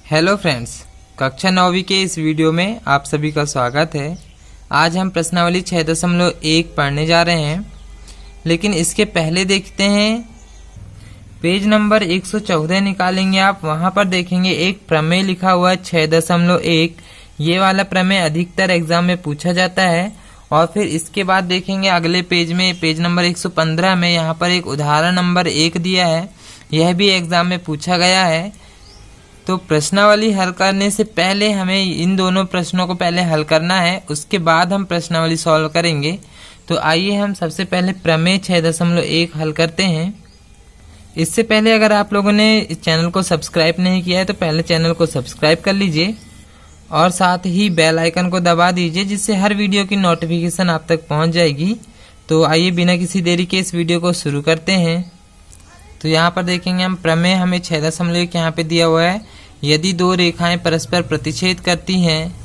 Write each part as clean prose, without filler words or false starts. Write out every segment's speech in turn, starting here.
Hello friends, कक्षा 9वीं के इस वीडियो में आप सभी का स्वागत है। आज हम प्रश्नावली 6.1 पढ़ने जा रहे हैं, लेकिन इसके पहले देखते हैं पेज नंबर 114 निकालेंगे आप। वहां पर देखेंगे एक प्रमेय लिखा हुआ है 6.1। ये वाला प्रमेय अधिकतर एग्जाम में पूछा जाता है। और फिर इसके बाद देखेंगे अगले पेज में, पेज नंबर 115 में यहाँ पर एक उदाहरण नंबर 1 दिया है। यह भी एग्जाम में पूछा गया है। तो प्रश्नावली हल करने से पहले हमें इन दोनों प्रश्नों को पहले हल करना है, उसके बाद हम प्रश्नावली सॉल्व करेंगे। तो आइए हम सबसे पहले प्रमेय 6.1 हल करते हैं। इससे पहले अगर आप लोगों ने इस चैनल को सब्सक्राइब नहीं किया है तो पहले चैनल को सब्सक्राइब कर लीजिए और साथ ही बेल आइकन को दबा दीजिए, जिससे हर वीडियो की नोटिफिकेशन आप तक पहुंच जाएगी। तो आइए बिना किसी देरी के इस वीडियो को शुरू करते हैं। तो यहाँ पर देखेंगे हम प्रमेय हमें 6.1 यहाँ पे दिया हुआ है। यदि दो रेखाएं परस्पर प्रतिच्छेद करती हैं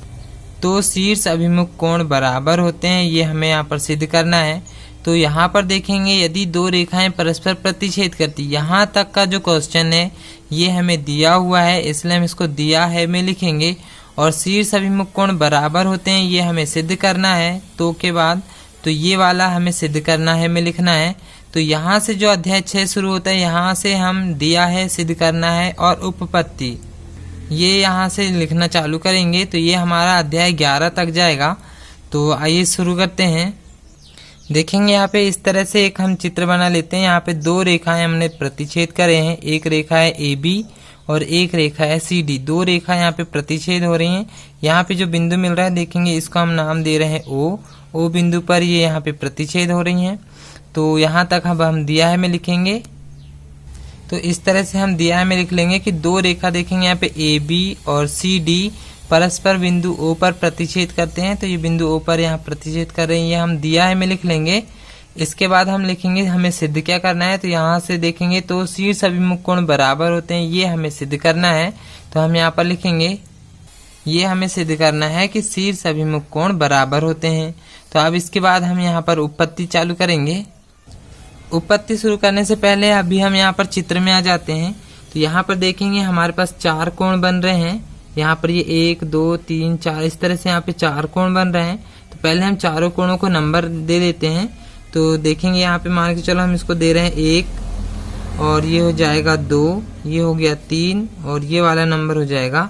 तो शीर्ष अभिमुख कोण बराबर होते हैं। ये हमें यहाँ पर सिद्ध करना है। तो यहाँ पर देखेंगे यदि दो रेखाएं परस्पर प्रतिच्छेद करती, यहाँ तक का जो क्वेश्चन है ये हमें दिया हुआ है, इसलिए हम इसको दिया है में लिखेंगे। और शीर्ष अभिमुख कोण बराबर होते हैं, ये हमें सिद्ध करना है। तो के बाद तो ये वाला हमें सिद्ध करना है में लिखना है। तो यहाँ से जो अध्याय 6 शुरू होता है, यहाँ से हम दिया है सिद्ध करना है और उपपत्ति ये यहाँ से लिखना चालू करेंगे। तो ये हमारा अध्याय 11 तक जाएगा। तो आइए शुरू करते हैं। देखेंगे यहाँ पे इस तरह से एक हम चित्र बना लेते हैं। यहाँ पे दो रेखाएं हमने प्रतिच्छेद करे हैं। एक रेखा है AB और एक रेखा है CD। दो रेखा यहाँ पे प्रतिच्छेद हो रही हैं। यहाँ पे जो बिंदु मिल रहा है देखेंगे इसको हम नाम दे रहे हैं O बिंदु पर ये यहाँ पे प्रतिच्छेद हो रही हैं। तो यहाँ तक अब हम दिया है में लिखेंगे। तो इस तरह से हम दिया है में लिख लेंगे कि दो रेखा देखेंगे यहाँ पे AB और CD परस्पर बिंदु O पर प्रतिच्छेद करते हैं। तो ये बिंदु O पर यहाँ प्रतिच्छेद कर रही है, हम दिया है में लिख लेंगे। इसके बाद हम लिखेंगे हमें सिद्ध क्या करना है। तो यहाँ से देखेंगे तो शीर्ष अभिमुख कोण बराबर होते हैं, ये हमें सिद्ध करना है। तो हम यहाँ पर लिखेंगे ये हमें सिद्ध करना है कि शीर्ष अभिमुख कोण बराबर होते हैं। तो अब इसके बाद हम यहाँ पर उपपत्ति चालू करेंगे। उपपत्ति शुरू करने से पहले अभी हम यहाँ पर चित्र में आ जाते हैं। तो यहाँ पर देखेंगे हमारे पास 4 कोण बन रहे हैं। यहाँ पर ये 1 2 3 4 इस तरह से यहाँ पे 4 कोण बन रहे हैं। तो पहले हम चारों कोणों को नंबर दे देते हैं। तो देखेंगे यहाँ पे मान के चलो हम इसको दे रहे हैं 1 और ये हो जाएगा 2, ये हो गया 3 और ये वाला नंबर हो जाएगा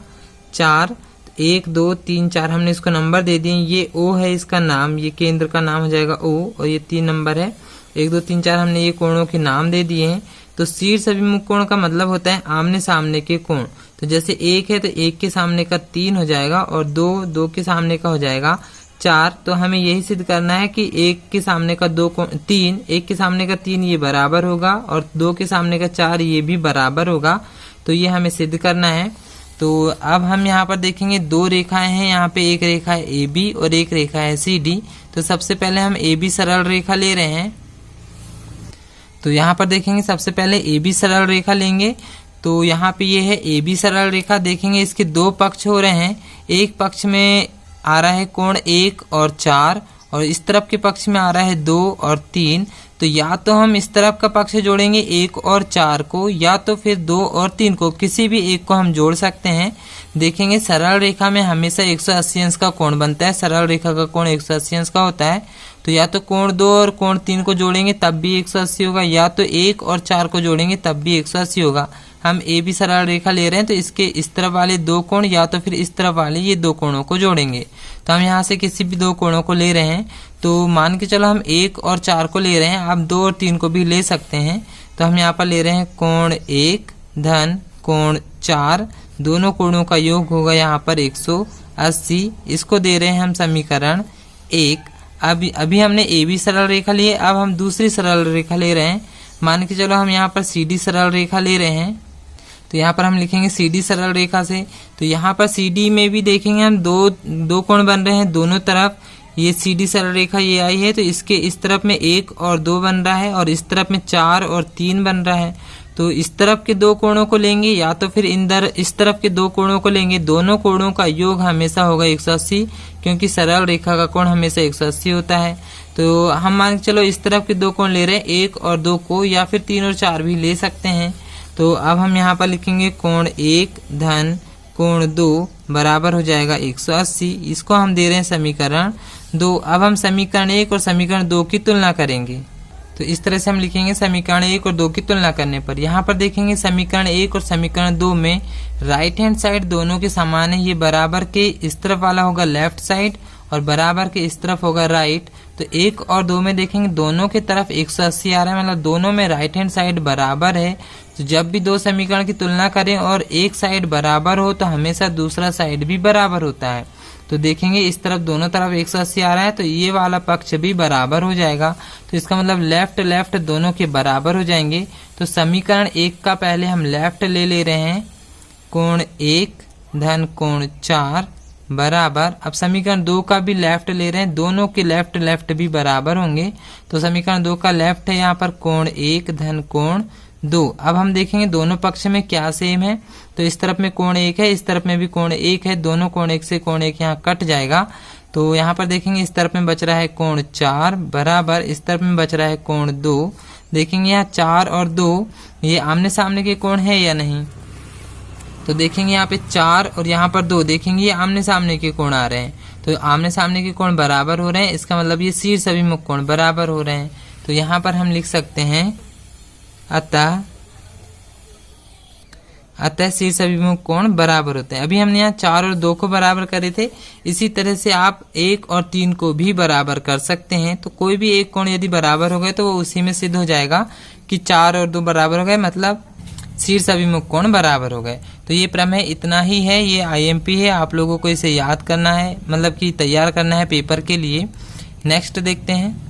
4। 1 2 3 4 हमने इसको नंबर दे दिए। ये O है, इसका नाम, ये केंद्र का नाम हो जाएगा O और ये 3 नंबर है। 1 2 3 4 हमने ये कोणों के नाम दे दिए हैं। तो शीर्ष अभिमुख कोण का मतलब होता है आमने सामने के कोण। तो जैसे 1 है तो 1 के सामने का 3 हो जाएगा और 2 के सामने का हो जाएगा 4। तो हमें यही सिद्ध करना है कि 1 के सामने का 2 3, 1 के सामने का 3 ये बराबर होगा और 2 के सामने का 4 ये भी बराबर होगा। तो ये हमें सिद्ध करना है। तो अब हम यहाँ पर देखेंगे दो रेखाएं हैं। यहाँ पे एक रेखा है AB और एक रेखा है CD। तो सबसे पहले हम AB सरल रेखा ले रहे हैं। तो यहाँ पर देखेंगे सबसे पहले AB सरल रेखा लेंगे। तो यहाँ पे ये है AB सरल रेखा। देखेंगे इसके दो पक्ष हो रहे हैं। एक पक्ष में आ रहा है कोण 1 और 4 और इस तरफ के पक्ष में आ रहा है 2 और 3। तो या तो हम इस तरफ का पक्ष जोड़ेंगे 1 और 4 को, या तो फिर 2 और 3 को, किसी भी एक को हम जोड़ सकते हैं। देखेंगे सरल रेखा में हमेशा 180 अंश का कोण बनता है। सरल रेखा का कोण 180 अंश का होता है। तो या तो कोण 2 और कोण 3 को जोड़ेंगे तब भी 180 होगा, या तो 1 और 4 को जोड़ेंगे तब भी 180 होगा। हम AB सरल रेखा ले रहे हैं तो इसके इस तरफ वाले 2 कोण या तो फिर इस तरफ वाले ये 2 कोणों को जोड़ेंगे। तो हम यहाँ से किसी भी 2 कोणों को ले रहे हैं। तो मान के चलो हम 1 और 4 को ले रहे हैं, आप 2 और 3 को भी ले सकते हैं। तो हम यहाँ पर ले रहे हैं कोण 1 धन कोण 4, दोनों कोणों का योग होगा यहाँ पर 180। इसको दे रहे हैं हम समीकरण 1। अभी हमने AB सरल रेखा ली है, अब हम दूसरी सरल रेखा ले रहे हैं। मान के चलो हम यहाँ पर CD सरल रेखा ले रहे हैं। तो यहाँ पर हम लिखेंगे CD सरल रेखा से। तो यहाँ पर CD में भी देखेंगे हम दो कोण बन रहे हैं दोनों तरफ। ये CD सरल रेखा ये आई है तो इसके इस तरफ में 1 और 2 बन रहा है और इस तरफ में 4 और 3 बन रहा है। तो इस तरफ के 2 कोणों को लेंगे या तो फिर इस तरफ के 2 कोणों को लेंगे। दोनों कोणों का योग हमेशा होगा 180, क्योंकि सरल रेखा का कोण हमेशा 180 होता है। तो हम मान के चलो इस तरफ के 2 कोण ले रहे हैं, 1 और 2 को, या फिर 3 और 4 भी ले सकते हैं। तो अब हम यहाँ पर लिखेंगे कोण 1 धन कोण 2 बराबर हो जाएगा 180। इसको हम दे रहे हैं समीकरण 2। अब हम समीकरण 1 और समीकरण 2 की तुलना करेंगे। तो इस तरह से हम लिखेंगे समीकरण 1 और 2 की तुलना करने पर। यहाँ पर देखेंगे समीकरण 1 और समीकरण 2 में राइट हैंड साइड दोनों के समान है। ये बराबर के इस तरफ वाला होगा लेफ्ट साइड और बराबर के इस तरफ होगा राइट। तो 1 और 2 में देखेंगे दोनों की तरफ 180 आ रहा है, मतलब दोनों में राइट हैंड साइड बराबर है। तो जब भी दो समीकरण की तुलना करें और एक साइड बराबर हो तो हमेशा दूसरा साइड भी बराबर होता है। तो देखेंगे इस तरफ दोनों तरफ 180 आ रहा है, तो ये वाला पक्ष भी बराबर हो जाएगा। तो इसका मतलब लेफ्ट लेफ्ट दोनों के बराबर हो जाएंगे। तो समीकरण 1 का पहले हम लेफ्ट ले रहे हैं, कोण 1 धन कोण 4 बराबर। अब समीकरण 2 का भी लेफ्ट ले रहे हैं, दोनों के लेफ्ट लेफ्ट भी बराबर होंगे। तो समीकरण 2 का लेफ्ट है यहाँ पर कोण 1 धन कोण 2। अब हम देखेंगे दोनों पक्ष में क्या सेम है। तो इस तरफ में कोण 1 है, इस तरफ में भी कोण 1 है, दोनों कोण 1 से कोण 1 यहाँ कट जाएगा। तो यहाँ पर देखेंगे इस तरफ में बच रहा है कोण 4 बराबर, इस तरफ में बच रहा है कोण 2। देखेंगे यहाँ 4 और 2 ये आमने सामने के कोण है या नहीं। तो देखेंगे यहाँ पे 4 और यहाँ पर 2, देखेंगे ये आमने सामने के कोण आ रहे हैं। तो आमने सामने के कोण बराबर हो रहे हैं, इसका मतलब ये शीर्ष अभिमुख कोण बराबर हो रहे हैं। तो यहाँ पर हम लिख सकते हैं अतः शीर्ष अभिमुख कोण बराबर होते हैं। अभी हमने यहाँ 4 और 2 को बराबर करे थे, इसी तरह से आप 1 और 3 को भी बराबर कर सकते हैं। तो कोई भी एक कोण यदि बराबर हो गए तो वो उसी में सिद्ध हो जाएगा कि 4 और 2 बराबर हो गए, मतलब शीर्ष अभिमुख कोण बराबर हो गए। तो ये प्रमेय इतना ही है, ये IMP है, आप लोगों को इसे याद करना है, मतलब कि तैयार करना है पेपर के लिए। नेक्स्ट देखते हैं।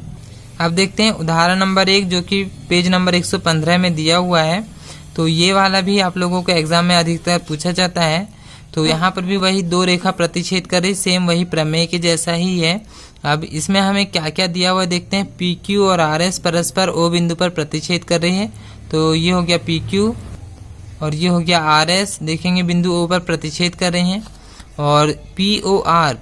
अब देखते हैं उदाहरण नंबर 1 जो कि पेज नंबर 115 में दिया हुआ है। तो ये वाला भी आप लोगों को एग्जाम में अधिकतर पूछा जाता है। तो यहाँ पर भी वही 2 रेखा प्रतिच्छेद कर रही, सेम वही प्रमेय के जैसा ही है। अब इसमें हमें क्या क्या दिया हुआ देखते हैं। PQ और RS परस्पर O बिंदु पर प्रतिच्छेद कर रही है। तो ये हो गया PQ और ये हो गया RS, देखेंगे बिंदु O पर प्रतिच्छेद कर रही हैं। और POR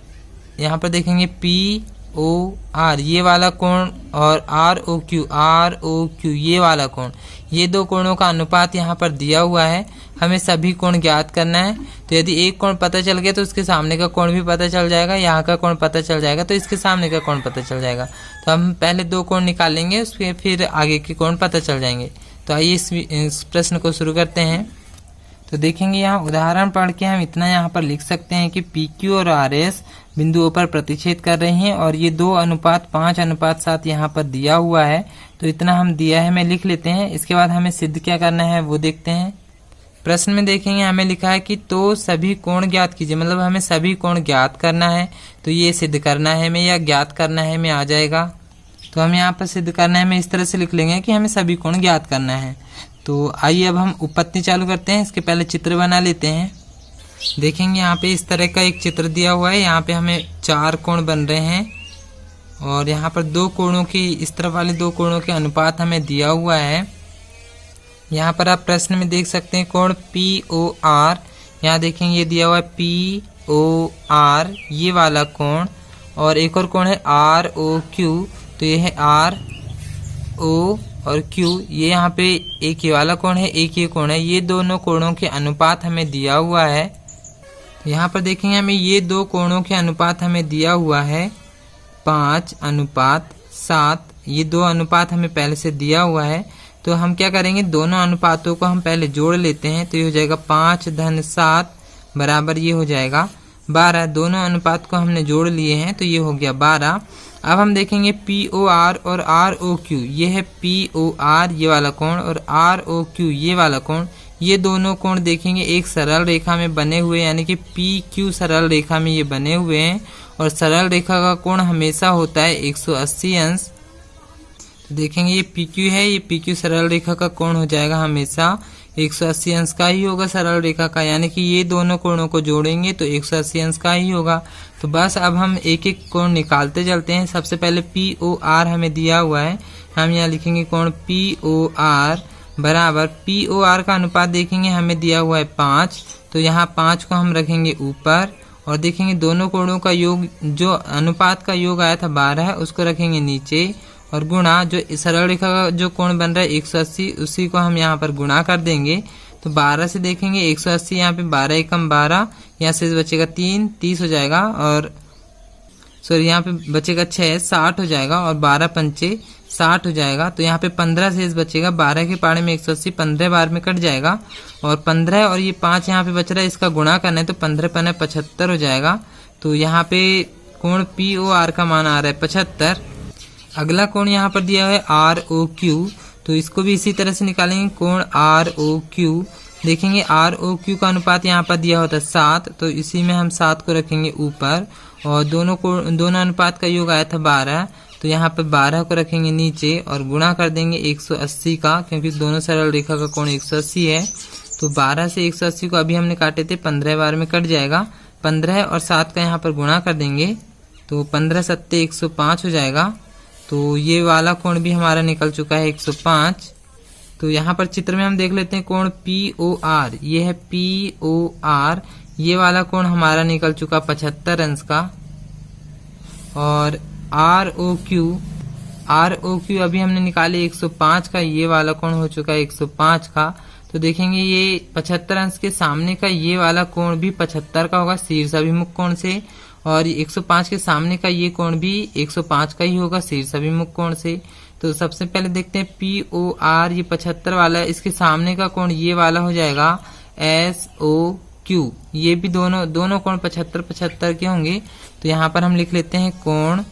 यहाँ पर देखेंगे POR ये वाला कोण और ROQ ये वाला कोण, ये दो कोणों का अनुपात यहाँ पर दिया हुआ है। हमें सभी कोण ज्ञात करना है। तो यदि एक कोण पता चल गया तो उसके सामने का कोण भी पता चल जाएगा, यहाँ का कोण पता चल जाएगा तो इसके सामने का कोण पता चल जाएगा। तो हम पहले 2 कोण निकालेंगे, उसके फिर आगे के कोण पता चल जाएंगे। तो आइए इस प्रश्न को शुरू करते हैं। तो देखेंगे यहाँ उदाहरण पढ़ के हम इतना यहाँ पर लिख सकते हैं कि PQ और RS बिंदुओं पर प्रतिच्छेद कर रहे हैं और ये 2:5:7 यहाँ पर दिया हुआ है। तो इतना हम दिया है, मैं लिख लेते हैं। इसके बाद हमें सिद्ध क्या करना है वो देखते हैं। प्रश्न में देखेंगे हमें लिखा है कि तो सभी कोण ज्ञात कीजिए, मतलब हमें सभी कोण ज्ञात करना है। तो ये सिद्ध करना है हमें या ज्ञात करना है में आ जाएगा। तो हम यहाँ पर सिद्ध करना है में इस तरह से लिख लेंगे कि हमें सभी कोण ज्ञात करना है। तो आइए अब हम उपपत्ति चालू करते हैं। इसके पहले चित्र बना लेते हैं। देखेंगे यहाँ पे इस तरह का एक चित्र दिया हुआ है। यहाँ पे हमें 4 कोण बन रहे हैं और यहाँ पर 2 कोणों की, इस तरफ वाले 2 कोणों के अनुपात हमें दिया हुआ है। यहाँ पर आप प्रश्न में देख सकते हैं कोण POR, यहाँ देखेंगे ये दिया हुआ है POR ये वाला कोण, और एक और कोण है ROQ। तो ये है RO और Q, ये यहाँ पे एक ये वाला कोण है, एक ये कोण है। ये दोनों कोणों के अनुपात हमें दिया हुआ है। यहाँ पर देखेंगे हमें ये 2 कोणों के अनुपात हमें दिया हुआ है 5:7। ये 2 अनुपात हमें पहले से दिया हुआ है। तो हम क्या करेंगे, दोनों अनुपातों को हम पहले जोड़ लेते हैं। तो ये हो जाएगा 5:7 बराबर ये हो जाएगा 12। दोनों अनुपात को हमने जोड़ लिए हैं तो ये हो गया 12। अब हम देखेंगे POR और ROQ, ये है POR ये वाला कोण और ROQ ये वाला कोण। ये दोनों कोण देखेंगे एक सरल रेखा में बने हुए, यानी कि PQ सरल रेखा में ये बने हुए हैं। और सरल रेखा का कोण हमेशा होता है 180 अंश। तो देखेंगे ये PQ है, ये PQ सरल रेखा का कोण हो जाएगा हमेशा 180 अंश का ही होगा सरल रेखा का, यानी कि ये दोनों कोणों को जोड़ेंगे तो 180 अंश का ही होगा। तो बस अब हम एक एक कोण निकालते चलते हैं। सबसे पहले POR हमें दिया हुआ है, हम यहाँ लिखेंगे कोण POR बराबर, POR का अनुपात देखेंगे हमें दिया हुआ है 5। तो यहाँ 5 को हम रखेंगे ऊपर और देखेंगे दोनों कोणों का योग, जो अनुपात का योग आया था 12 है, उसको रखेंगे नीचे और गुणा जो सरल रेखा का जो कोण बन रहा है 180, उसी को हम यहाँ पर गुणा कर देंगे। तो 12 से देखेंगे 180, यहाँ पे 12 एकम 12, यहाँ से बचेगा 3, 30 हो जाएगा, और सॉरी यहाँ पे बचेगा 6, 60 हो जाएगा, और 12 पंचे 60 हो जाएगा। तो यहाँ पे 15 शेष बचेगा, 12 के पाड़े में 180 15 बार में कट जाएगा, और 15 और ये 5 यहाँ पे बच रहा है, इसका गुणा करना है, तो 15 पने 75 हो जाएगा। तो यहाँ पे कोण POR का मान आ रहा है 75। अगला कोण यहाँ पर दिया है ROQ, तो इसको भी इसी तरह से निकालेंगे। कोण ROQ देखेंगे, ROQ का अनुपात यहाँ पर दिया होता है 7, तो इसी में हम 7 को रखेंगे ऊपर, और दोनों अनुपात का योग आया था 12, तो यहाँ पर 12 को रखेंगे नीचे और गुणा कर देंगे 180 का, क्योंकि दोनों सरल रेखा का कोण 180 है। तो 12 से 180 को अभी हमने काटे थे, 15 बार में कट जाएगा, 15 और 7 का यहाँ पर गुणा कर देंगे, तो 15 सत्ते 105 हो जाएगा। तो ये वाला कोण भी हमारा निकल चुका है 105। तो यहाँ पर चित्र में हम देख लेते हैं कोण POR, ये है POR, ये वाला कोण हमारा निकल चुका 75 अंश का। और ROQ अभी हमने निकाले 105 का, ये वाला कोण हो चुका है 105 का। तो देखेंगे ये 75 अंश के सामने का ये वाला कोण भी 75 का होगा शीर्ष अभिमुख कोण से, और 105 के सामने का ये कोण भी 105 का ही होगा शीर्ष अभिमुख कोण से। तो सबसे पहले देखते हैं POR, ये 75 वाला है, इसके सामने का कोण ये वाला हो जाएगा SOQ, ये भी दोनों कोण 75 के होंगे। तो यहाँ पर हम लिख लेते हैं कोण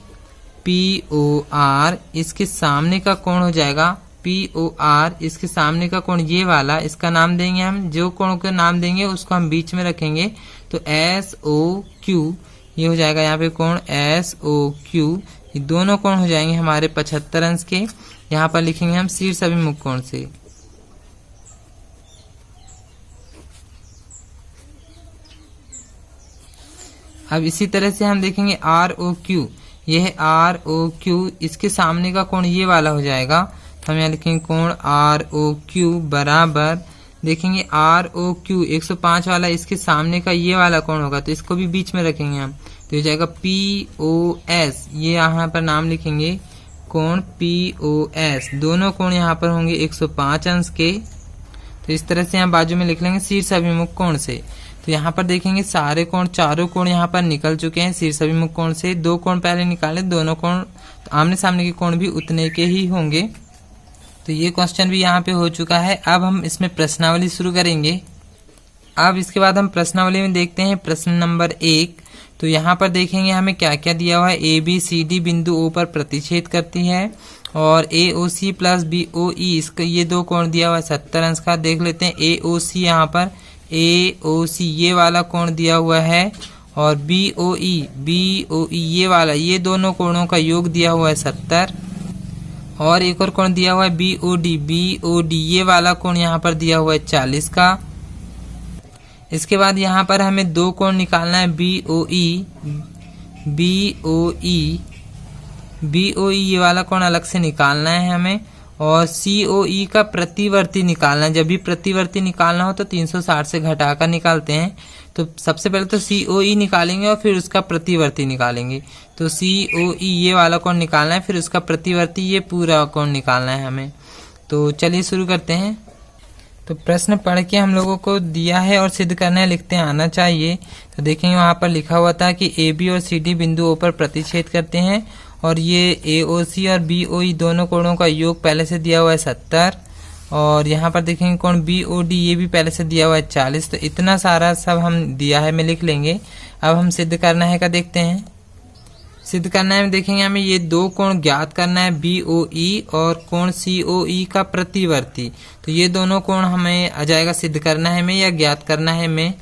POR, इसके सामने का कोण हो जाएगा POR, इसके सामने का कोण ये वाला, इसका नाम देंगे हम, जो कोण का नाम देंगे उसको हम बीच में रखेंगे, तो SOQ ये हो जाएगा यहाँ पे कोण SOQ। ये दोनों कोण हो जाएंगे हमारे 75 अंश के। यहाँ पर लिखेंगे हम शीर्ष अभिमुख कोण से। अब इसी तरह से हम देखेंगे ROQ, ये है ROQ, इसके सामने का कोण ये वाला हो जाएगा, हम यहाँ लिखेंगे कोण ROQ बराबर, देखेंगे ROQ 105 वाला, इसके सामने का ये वाला कोण होगा, तो इसको भी बीच में रखेंगे हम, तो हो जाएगा POS, ये यहाँ पर नाम लिखेंगे कोण POS। दोनों कोण यहाँ पर होंगे 105 अंश के। तो इस तरह से यहाँ बाजू में लिख लेंगे शीर्ष अभिमुख कोण से। तो यहाँ पर देखेंगे सारे कोण, चारों कोण यहाँ पर निकल चुके हैं शीर्ष अभिमुख कोण से। 2 कोण पहले निकाले, दोनों कोण आमने सामने के कोण भी उतने के ही होंगे। तो ये क्वेश्चन भी यहाँ पे हो चुका है। अब हम इसमें प्रश्नावली शुरू करेंगे। अब इसके बाद हम प्रश्नावली में देखते हैं प्रश्न नंबर 1। तो यहाँ पर देखेंगे हमें क्या क्या दिया हुआ है। ABCD बिंदु O पर प्रतिच्छेद करती है, और AOC प्लस BOE, इसका ये 2 कोण दिया हुआ है 70 अंश का। देख लेते हैं AOC, यहाँ पर AOC ये वाला कोण दिया हुआ है, और BOE ये वाला, ये दोनों कोणों का योग दिया हुआ है 70। और एक और कोण दिया हुआ है BOD ये वाला कोण यहाँ पर दिया हुआ है 40 का। इसके बाद यहाँ पर हमें 2 कोण निकालना है BOE ये वाला कोण अलग से निकालना है हमें, और COE का प्रतिवर्ती निकालना है। जब भी प्रतिवर्ती निकालना हो तो 360 से घटाकर निकालते हैं। तो सबसे पहले तो COE निकालेंगे और फिर उसका प्रतिवर्ती निकालेंगे। तो COE ये वाला कोण निकालना है, फिर उसका प्रतिवर्ती ये पूरा कोण निकालना है हमें। तो चलिए शुरू करते हैं। तो प्रश्न पढ़ के हम लोगों को दिया है और सिद्ध करना है, लिखते आना चाहिए। तो देखेंगे वहाँ पर लिखा हुआ था कि AB और CD बिंदु O पर प्रतिच्छेद करते हैं, और ये AOC और BOE दोनों कोणों का योग पहले से दिया हुआ है 70, और यहाँ पर देखेंगे कोण BOD ये भी पहले से दिया हुआ है 40। तो इतना सारा सब हम दिया है में लिख लेंगे। अब हम सिद्ध करना है का देखते हैं। सिद्ध करना है देखेंगे हमें ये 2 कोण ज्ञात करना है, BOE और कोण COE का प्रतिवर्ती। तो ये दोनों कोण हमें आ जाएगा सिद्ध करना है में या ज्ञात करना है में।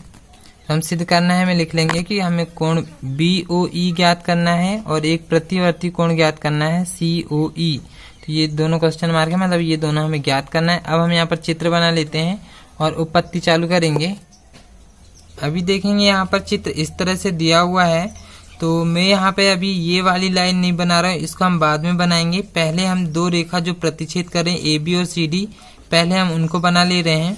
हम सिद्ध करना है में लिख लेंगे कि हमें कोण BOE ज्ञात करना है और एक प्रतिवर्ती कोण ज्ञात करना है COE। तो ये दोनों क्वेश्चन मार्क है, मतलब ये दोनों हमें ज्ञात करना है। अब हम यहाँ पर चित्र बना लेते हैं और उपपत्ति चालू करेंगे। अभी देखेंगे यहाँ पर चित्र इस तरह से दिया हुआ है। तो मैं यहाँ पे अभी ये वाली लाइन नहीं बना रहा हूँ, इसको हम बाद में बनाएंगे। पहले हम 2 रेखा जो प्रतिच्छेद कर रहे हैं AB और CD, पहले हम उनको बना ले रहे हैं।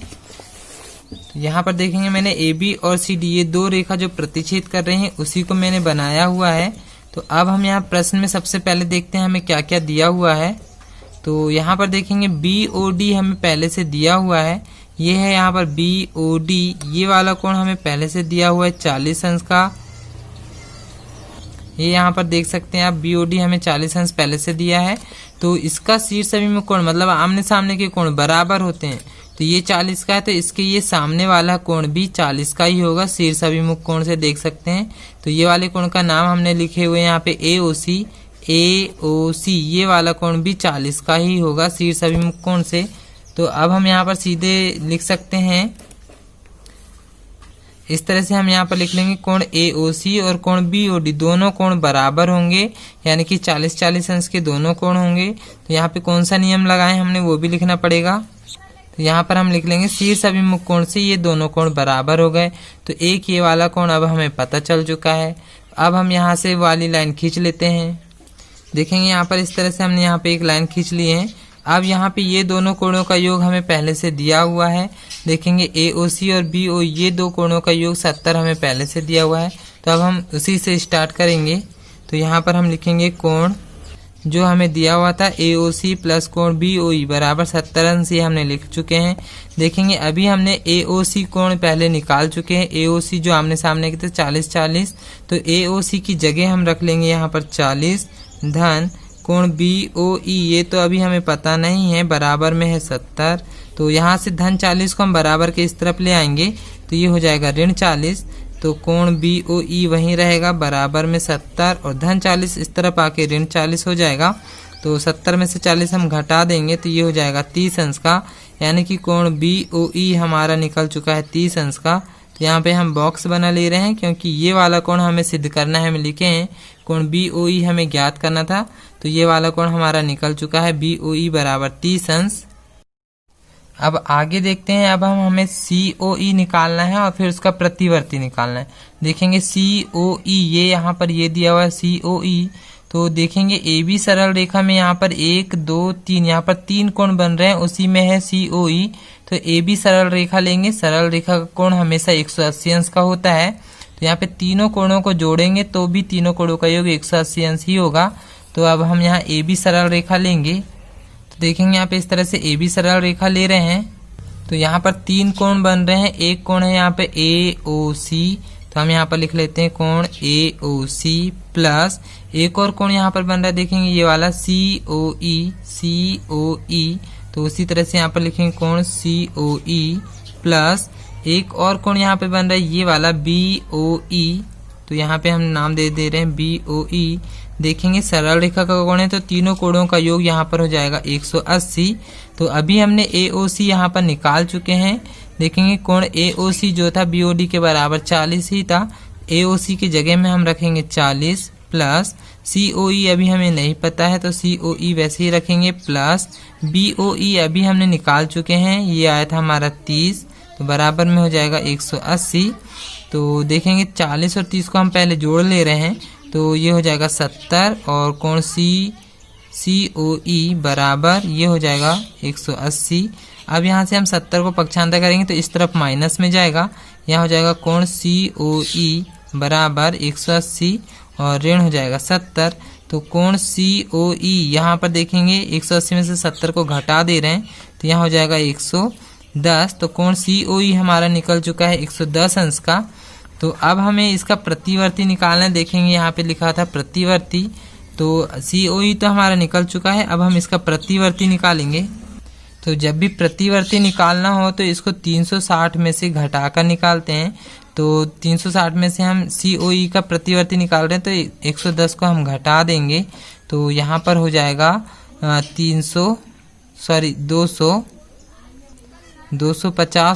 तो यहाँ पर देखेंगे मैंने AB और CD ये 2 रेखा जो प्रतिच्छेद कर रहे हैं उसी को मैंने बनाया हुआ है। तो अब हम यहाँ प्रश्न में सबसे पहले देखते हैं हमें क्या क्या दिया हुआ है। तो यहाँ पर देखेंगे BOD हमें पहले से दिया हुआ है, ये है यहाँ पर BOD, ये वाला कोण हमें पहले से दिया हुआ है 40 अंश का। ये यहाँ पर देख सकते हैं आप, BOD हमें 40 अंश पहले से दिया है। तो इसका शीर्ष अभिमुख कोण मतलब आमने सामने के कोण बराबर होते हैं। तो ये 40 का है, तो इसके ये सामने वाला कोण भी 40 का ही होगा शीर्ष अभिमुख कोण से देख सकते हैं। तो ये वाले कोण का नाम हमने लिखे हुए यहाँ पे AOC, ये वाला कोण भी 40 का ही होगा शीर्ष अभिमुख कोण से। तो अब हम यहाँ पर सीधे लिख सकते हैं, इस तरह से हम यहाँ पर लिख लेंगे कोण AOC और कोण BOD दोनों कोण बराबर होंगे, यानी कि 40-40 अंश के दोनों कोण होंगे। तो यहाँ पे कौन सा नियम लगाए हमने वो भी लिखना पड़ेगा। तो यहाँ पर हम लिख लेंगे शीर्ष अभिमुख कोण से ये दोनों कोण बराबर हो गए। तो एक ये वाला कोण अब हमें पता चल चुका है। अब हम यहाँ से वाली लाइन खींच लेते हैं। देखेंगे यहाँ पर इस तरह से हमने यहाँ पे एक लाइन खींच ली है। अब यहाँ पे ये दोनों कोणों का योग हमें पहले से दिया हुआ है। देखेंगे AOC और BO ये दो कोणों का योग 70 हमें पहले से दिया हुआ है। तो अब हम उसी से स्टार्ट करेंगे। तो यहाँ पर हम लिखेंगे कोण जो हमें दिया हुआ था AOC प्लस कोण BOE बराबर 70 अंश, ये हमने लिख चुके हैं। देखेंगे अभी हमने AOC कोण पहले निकाल चुके हैं। AOC जो आमने सामने के थे 40-40, तो AOC की जगह हम रख लेंगे यहाँ पर 40 धन कोण BOE, ये तो अभी हमें पता नहीं है, बराबर में है 70। तो यहाँ से धन 40 को हम बराबर के इस तरफ ले आएंगे, तो ये हो जाएगा ऋण 40। तो कोण BOE वहीं रहेगा बराबर में 70 और धन 40 इस तरफ आके ऋण 40 हो जाएगा। तो 70 में से 40 हम घटा देंगे तो ये हो जाएगा 30 अंश का, यानी कि कोण BOE हमारा निकल चुका है 30 अंश का। तो यहाँ पे हम बॉक्स बना ले रहे हैं क्योंकि ये वाला कोण हमें सिद्ध करना है। हम लिखे हैं कोण BOE हमें ज्ञात करना था, तो ये वाला कोण हमारा निकल चुका है BOE बराबर 30 अंश। अब आगे देखते हैं, अब हमें COE निकालना है और फिर उसका प्रतिवर्ती निकालना है। देखेंगे COE ये यहाँ पर ये दिया हुआ है COE। तो देखेंगे AB सरल रेखा में यहाँ पर 1 2 3 यहाँ पर 3 कोण बन रहे हैं, उसी में है COE। तो AB सरल रेखा लेंगे, सरल रेखा का कोण हमेशा 180 अंश का होता है। तो यहाँ पे तीनों कोणों को जोड़ेंगे तो भी तीनों कोणों का योग 180 अंश ही होगा। तो अब हम यहाँ AB सरल रेखा लेंगे। तो देखेंगे यहाँ पे इस तरह से AB सरल रेखा ले रहे हैं। तो यहाँ पर 3 कोण बन रहे हैं, एक कोण है यहाँ पे AOC, तो हम यहाँ पर लिख लेते हैं कोण AOC प्लस एक और कोण यहाँ पर बन रहा है, देखेंगे ये वाला COE। तो उसी तरह से यहाँ पर लिखेंगे कोण COE प्लस एक और कोण यहाँ पे बन रहा है ये वाला BOE। तो यहाँ पे हम नाम दे रहे हैं BOE। देखेंगे सरल रेखा का कोण है तो तीनों कोणों का योग यहाँ पर हो जाएगा 180। तो अभी हमने AOC यहाँ पर निकाल चुके हैं। देखेंगे कोण AOC जो था BOD के बराबर 40 ही था। AOC की जगह में हम रखेंगे 40 प्लस COE अभी हमें नहीं पता है तो COE वैसे ही रखेंगे प्लस BOE अभी हमने निकाल चुके हैं, ये आया था हमारा 30, तो बराबर में हो जाएगा 180। तो देखेंगे 40 और 30 को हम पहले जोड़ ले रहे हैं, तो ये हो जाएगा 70 और कोण COE बराबर ये हो जाएगा 180। अब यहाँ से हम 70 को पक्षांतर करेंगे तो इस तरफ माइनस में जाएगा, यहाँ हो जाएगा कोण COE बराबर 180 और ऋण हो जाएगा 70। तो कोण COE यहाँ पर देखेंगे 180 में से 70 को घटा दे रहे हैं तो यहाँ हो जाएगा 110। तो कोण COE हमारा निकल चुका है 110 अंश का। तो अब हमें इसका प्रतिवर्ती निकालना है। देखेंगे यहाँ पे लिखा था प्रतिवर्ती, तो COE तो हमारा निकल चुका है, अब हम इसका प्रतिवर्ती निकालेंगे। तो जब भी प्रतिवर्ती निकालना हो तो इसको 360 में से घटाकर निकालते हैं। तो 360 में से हम COE का प्रतिवर्ती निकाल रहे हैं तो 110 को हम घटा देंगे, तो यहाँ पर हो जाएगा 250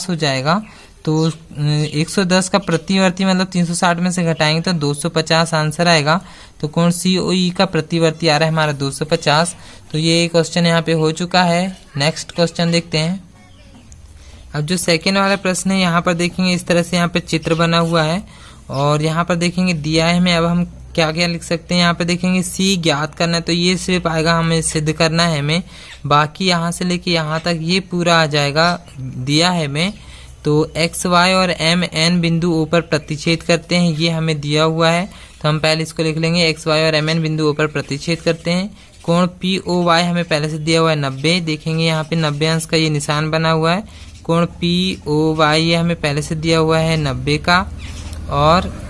हो जाएगा। तो 110 का प्रतिवर्ती मतलब 360 में से घटाएंगे तो 250 आंसर आएगा। तो कोण COE का प्रतिवर्ती आ रहा है हमारा 250। तो ये क्वेश्चन यहाँ पे हो चुका है। नेक्स्ट क्वेश्चन देखते हैं। अब जो सेकेंड वाला प्रश्न है यहाँ पर देखेंगे इस तरह से यहाँ पे चित्र बना हुआ है और यहाँ पर देखेंगे दिया है हमें। अब हम क्या क्या लिख सकते हैं, यहाँ पे देखेंगे C ज्ञात करना है, तो ये सिर्फ आएगा हमें सिद्ध करना है हमें, बाकी यहाँ से लेके यहाँ तक ये पूरा आ जाएगा दिया है हमें। तो x y और m n बिंदु O पर प्रतिच्छेद करते हैं, ये हमें दिया हुआ है। तो हम पहले इसको लिख लेंगे x y और m n बिंदु O पर प्रतिच्छेद करते हैं। कोण POY हमें पहले से दिया हुआ है 90, देखेंगे यहाँ पे 90 अंश का ये निशान बना हुआ है, कोण POY ये हमें पहले से दिया हुआ है 90 का, और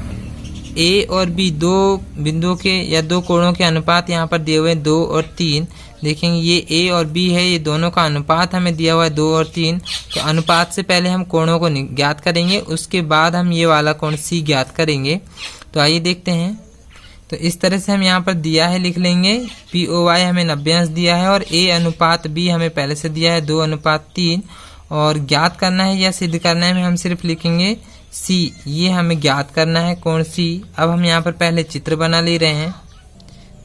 A और B दो बिंदुओं के या दो कोणों के अनुपात यहाँ पर दिए हुए हैं 2 और 3। देखेंगे ये A और B है, ये दोनों का अनुपात हमें दिया हुआ है 2 और 3। तो अनुपात से पहले हम कोणों को ज्ञात करेंगे, उसके बाद हम ये वाला कोण C ज्ञात करेंगे। तो आइए देखते हैं। तो इस तरह से हम यहाँ पर दिया है लिख लेंगे, POY हमें 90 अंश दिया है और A अनुपात B हमें पहले से दिया है 2 अनुपात 3, और ज्ञात करना है या सिद्ध करना है हम सिर्फ लिखेंगे C, ये हमें ज्ञात करना है कोण C। अब हम यहाँ पर पहले चित्र बना ले रहे हैं।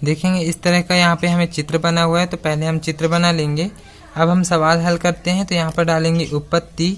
देखेंगे इस तरह का यहाँ पे हमें चित्र बना हुआ है, तो पहले हम चित्र बना लेंगे। अब हम सवाल हल करते हैं, तो यहाँ पर डालेंगे उत्पत्ति।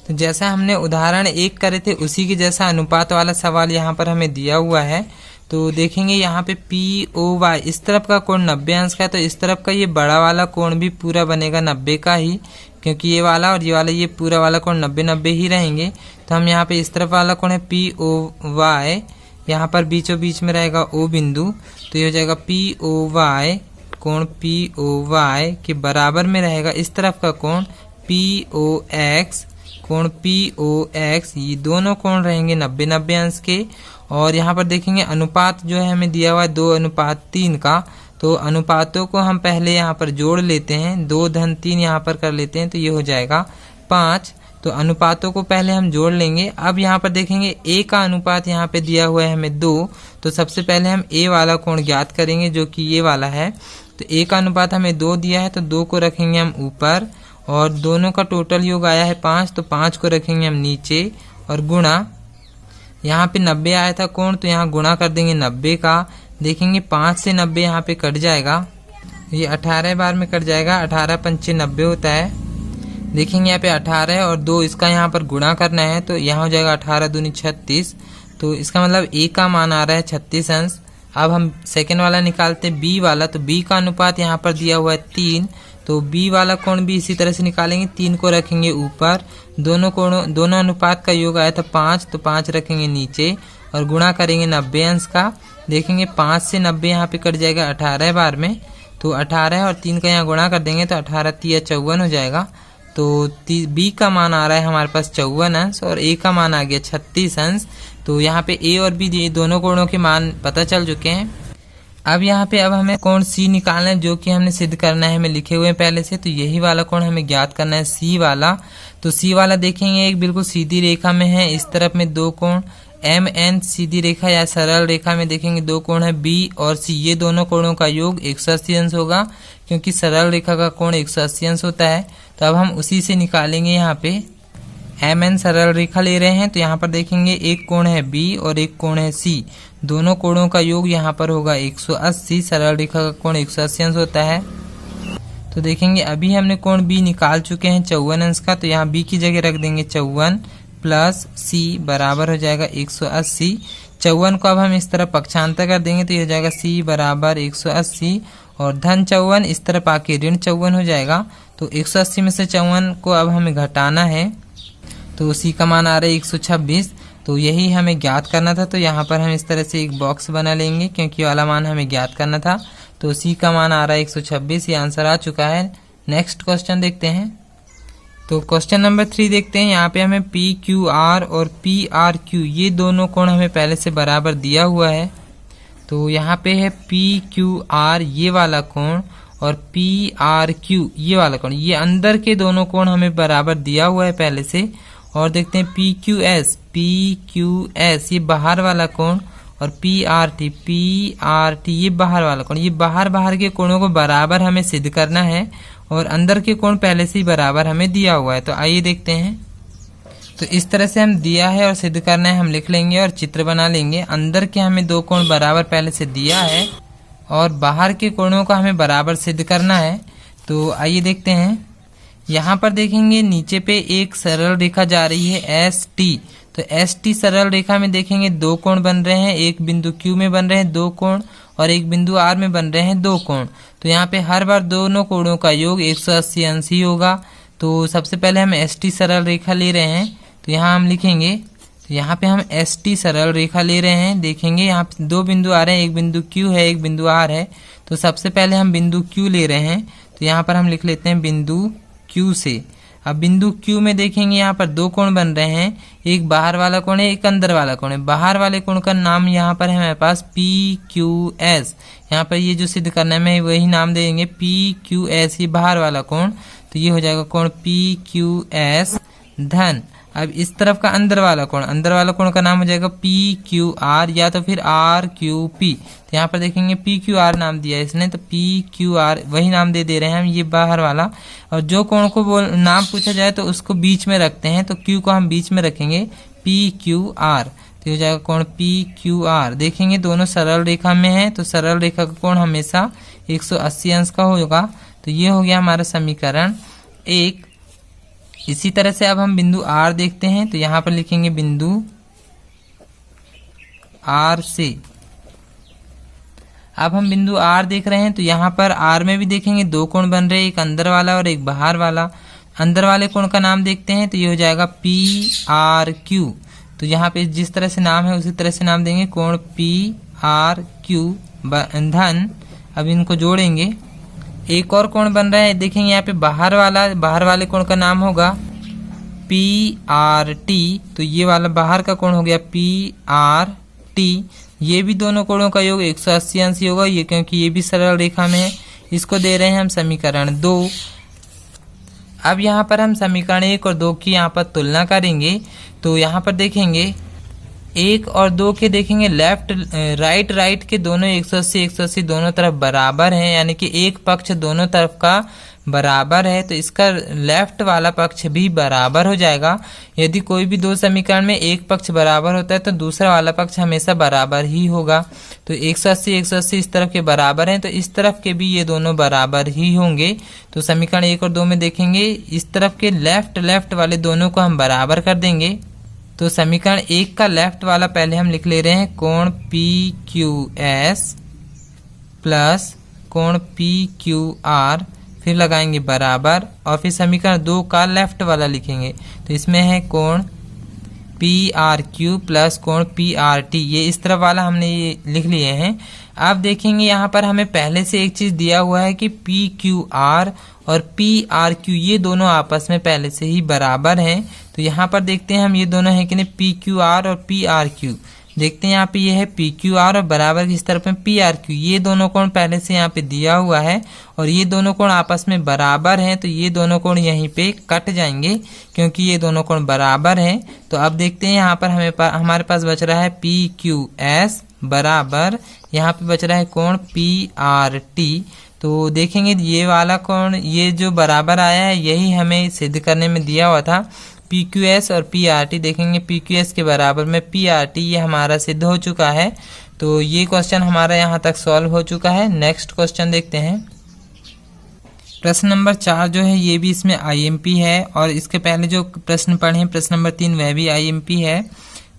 तो जैसा हमने उदाहरण 1 करे थे उसी के जैसा अनुपात वाला सवाल यहाँ पर हमें दिया हुआ है। तो देखेंगे यहाँ पे POY इस तरफ का कोण 90 अंश का है, तो इस तरफ का ये बड़ा वाला कोण भी पूरा बनेगा 90 का ही, क्योंकि ये वाला और ये वाला ये पूरा वाला कोण 90-90 ही रहेंगे। तो हम यहाँ पे इस तरफ वाला कोण है POY, यहाँ पर बीचों बीच में रहेगा O बिंदु, तो ये हो जाएगा POY, कोण POY के बराबर में रहेगा इस तरफ का कोण POX, कोण POX, ये दोनों कोण रहेंगे 90-90 अंश के। और यहाँ पर देखेंगे अनुपात जो है हमें दिया हुआ है 2 अनुपात 3 का, तो अनुपातों को हम पहले यहाँ पर जोड़ लेते हैं, 2 धन 3 यहाँ पर कर लेते हैं, तो ये हो जाएगा 5। तो अनुपातों को पहले हम जोड़ लेंगे। अब यहाँ पर देखेंगे A का अनुपात यहाँ पे दिया हुआ है हमें 2, तो सबसे पहले हम A वाला कोण ज्ञात करेंगे जो कि ये वाला है। तो A का अनुपात हमें 2 दिया है, तो 2 को रखेंगे हम ऊपर, और दोनों का टोटल योग आया है 5, तो 5 को रखेंगे हम नीचे, और गुणा यहाँ पे 90 आया था कोण, तो यहाँ गुणा कर देंगे 90 का। देखेंगे 5 से 90 यहाँ पे कट जाएगा, ये 18 बार में कट जाएगा, 18 पंचे 90 होता है। देखेंगे यहाँ पे 18 और 2 इसका यहाँ पर गुणा करना है, तो यहाँ हो जाएगा 18 दूनी 36, तो इसका मतलब A का मान आ रहा है 36 अंश। अब हम सेकेंड वाला निकालते हैं B वाला, तो B का अनुपात यहाँ पर दिया हुआ है 3, तो B वाला कोण भी इसी तरह से निकालेंगे, 3 को रखेंगे ऊपर, दोनों अनुपात का योग आया था 5, तो 5 रखेंगे नीचे, और गुणा करेंगे 90 अंश का। देखेंगे 5 से 90 यहाँ पे कट जाएगा 18 बार में, तो 18 और 3 का यहाँ गुणा कर देंगे, तो 18 3 54 हो जाएगा। तो B का मान आ रहा है हमारे पास 54 अंश, और A का मान आ गया 36 अंश। तो यहाँ पे A और B दोनों कोणों के मान पता चल चुके हैं। अब यहाँ पे हमें कोण C निकालना है, जो कि हमने सिद्ध करना है, हमें लिखे हुए हैं पहले से। तो यही वाला कोण हमें ज्ञात करना है C वाला। तो C वाला देखेंगे एक बिल्कुल सीधी रेखा में है, इस तरफ में 2 कोण MN सीधी रेखा या सरल रेखा में देखेंगे 2 कोण है B और C, ये दोनों कोणों का योग 180 अंश होगा, क्योंकि सरल रेखा का कोण 180 अंश होता है। तो अब हम उसी से निकालेंगे। यहाँ पे MN सरल रेखा ले रहे हैं, तो यहाँ पर देखेंगे एक कोण है B और एक कोण है C, दोनों कोणों का योग यहाँ पर होगा 180, सरल रेखा का कोण 180 अंश होता है। तो देखेंगे अभी हमने कोण B निकाल चुके हैं 54 अंश का, तो यहाँ B की जगह रख देंगे 54 प्लस C बराबर हो जाएगा 180। 54 को अब हम इस तरफ पक्षांतर कर देंगे, तो ये हो जाएगा C बराबर 180, और धन 54 इस तरफ आके ऋण 54 हो जाएगा। तो 180 में से 54 को अब हमें घटाना है, तो C का मान आ रहा है 126। तो यही हमें ज्ञात करना था, तो यहाँ पर हम इस तरह से एक बॉक्स बना लेंगे, क्योंकि ये वाला मान हमें ज्ञात करना था। तो C का मान आ रहा है 126, ये आंसर आ चुका है। नेक्स्ट क्वेश्चन देखते हैं। तो क्वेश्चन नंबर 3 देखते हैं। यहाँ पे हमें PQR और PRQ ये दोनों कोण हमें पहले से बराबर दिया हुआ है। तो यहाँ पे है PQR ये वाला कोण और PRQ ये वाला कोण, ये अंदर के दोनों कोण हमें बराबर दिया हुआ है पहले से। और देखते हैं PQS ये बाहर वाला कोण, और PRT ये बाहर वाला कोण, ये बाहर के कोणों को बराबर हमें सिद्ध करना है, और अंदर के कोण पहले से ही बराबर हमें दिया हुआ है। तो आइए देखते हैं। तो इस तरह से हम दिया है और सिद्ध करना है हम लिख लेंगे और चित्र बना लेंगे। अंदर के हमें 2 कोण बराबर पहले से दिया है, और बाहर के कोणों का हमें बराबर सिद्ध करना है। तो आइए देखते हैं। यहाँ पर देखेंगे नीचे पे एक सरल रेखा जा रही है ST। तो ST सरल रेखा में देखेंगे 2 कोण बन रहे हैं, एक बिंदु Q में बन रहे हैं 2 कोण, और एक बिंदु R में बन रहे हैं 2 कोण। तो यहाँ पे हर बार दोनों कोणों का योग 180 अंश ही होगा। तो सबसे पहले हम ST सरल रेखा ले रहे हैं, तो यहाँ हम लिखेंगे। तो यहाँ पे हम ST सरल रेखा ले रहे हैं। देखेंगे यहाँ पे 2 बिंदु आ रहे हैं, एक बिंदु Q है, एक बिंदु R है। तो सबसे पहले हम बिंदु Q ले रहे हैं, तो यहाँ पर हम लिख लेते हैं बिंदु Q से। अब बिंदु Q में देखेंगे यहाँ पर दो कोण बन रहे हैं, एक बाहर वाला कोण है, एक अंदर वाला कोण है। बाहर वाले कोण का नाम यहाँ पर है हमारे पास PQS। यहाँ पर ये जो सिद्ध करने में वही नाम देंगे PQS, ये बाहर वाला कोण, तो ये हो जाएगा कोण PQS धन। अब इस तरफ का अंदर वाला कोण का नाम हो जाएगा PQR या तो फिर RQP। तो यहाँ पर देखेंगे PQR नाम दिया है इसने, तो PQR वही नाम दे रहे हैं हम, ये बाहर वाला। और जो कोण को नाम पूछा जाए तो उसको बीच में रखते हैं, तो Q को हम बीच में रखेंगे PQR, तो हो जाएगा कोण PQR। देखेंगे दोनों सरल रेखा में है, तो सरल रेखा का कोण हमेशा 180 अंश का होगा। तो ये हो गया हमारा समीकरण 1। इसी तरह से अब हम बिंदु R देखते हैं, तो यहाँ पर लिखेंगे बिंदु R से। अब हम बिंदु R देख रहे हैं, तो यहाँ पर R में भी देखेंगे दो कोण बन रहे हैं, एक अंदर वाला और एक बाहर वाला। अंदर वाले कोण का नाम देखते हैं, तो ये हो जाएगा PRQ। तो यहाँ पे जिस तरह से नाम है उसी तरह से नाम देंगे, कोण PRQ धन। अब इनको जोड़ेंगे, एक और कोण बन रहा है, देखेंगे यहाँ पे बाहर वाले कोण का नाम होगा PRT। तो ये वाला बाहर का कोण हो गया PRT। ये भी दोनों कोणों का योग 180 अंश ही होगा, ये क्योंकि ये भी सरल रेखा में है। इसको दे रहे हैं हम समीकरण 2। अब यहाँ पर हम समीकरण 1 और 2 की यहाँ पर तुलना करेंगे, तो यहाँ पर देखेंगे 1 और 2 के देखेंगे लेफ्ट राइट के दोनों 180 दोनों तरफ बराबर हैं, यानी कि एक पक्ष दोनों तरफ का बराबर है, तो इसका लेफ्ट वाला पक्ष भी बराबर हो जाएगा। यदि कोई भी दो समीकरण में एक पक्ष बराबर होता है तो दूसरा वाला पक्ष हमेशा बराबर ही होगा। तो 180 इस तरफ के बराबर हैं, तो इस तरफ के भी ये दोनों बराबर ही होंगे। तो समीकरण 1 और 2 में देखेंगे इस तरफ के लेफ्ट वाले दोनों को हम बराबर कर देंगे। तो समीकरण 1 का लेफ्ट वाला पहले हम लिख ले रहे हैं, कोण PQS प्लस कोण PQR, फिर लगाएंगे बराबर, और फिर समीकरण 2 का लेफ्ट वाला लिखेंगे, तो इसमें है कोण PRQ प्लस कोण PRT। ये इस तरफ वाला हमने ये लिख लिए हैं। अब देखेंगे यहाँ पर हमें पहले से एक चीज दिया हुआ है कि PQR और PRQ ये दोनों आपस में पहले से ही बराबर हैं। तो यहाँ पर देखते हैं हम ये दोनों है कि नहीं, PQR और PRQ। देखते हैं यहाँ पे ये है PQR और बराबर की इस तरफ में PRQ। ये दोनों कोण पहले से यहाँ पे दिया हुआ है और ये दोनों कोण आपस में बराबर हैं, तो ये दोनों कोण यहीं पे कट जाएंगे क्योंकि ये दोनों कोण बराबर हैं। तो अब देखते हैं यहाँ पर हमारे पास बच रहा है PQS बराबर, यहाँ पे बच रहा है कोण PRT। तो देखेंगे ये वाला कोण, ये जो बराबर आया है यही हमें सिद्ध करने में दिया हुआ था, PQS और PRT। देखेंगे PQS के बराबर में PRT, ये हमारा सिद्ध हो चुका है। तो ये क्वेश्चन हमारा यहाँ तक सॉल्व हो चुका है। नेक्स्ट क्वेश्चन देखते हैं। प्रश्न नंबर 4 जो है ये भी इसमें IMP है, और इसके पहले जो प्रश्न पढ़े हैं प्रश्न नंबर 3 वह भी IMP है।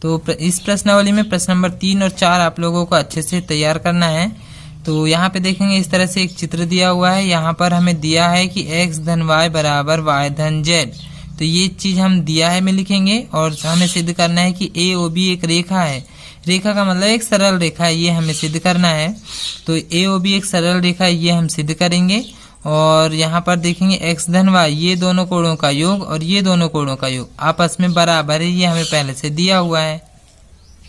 तो इस प्रश्नावली में प्रश्न नंबर 3 और 4 आप लोगों को अच्छे से तैयार करना है। तो यहाँ पे देखेंगे इस तरह से एक चित्र दिया हुआ है, यहाँ पर हमें दिया है कि x धन y बराबर y धन z। तो ये चीज हम दिया है में लिखेंगे, और हमें सिद्ध करना है कि AOB एक रेखा है। रेखा का मतलब एक सरल रेखा है, ये हमें सिद्ध करना है। तो AOB एक सरल रेखा है, ये हम सिद्ध करेंगे। और यहाँ पर देखेंगे x धन y ये दोनों कोणों का योग और ये दोनों कोणों का योग आपस में बराबर है, ये हमें पहले से दिया हुआ है।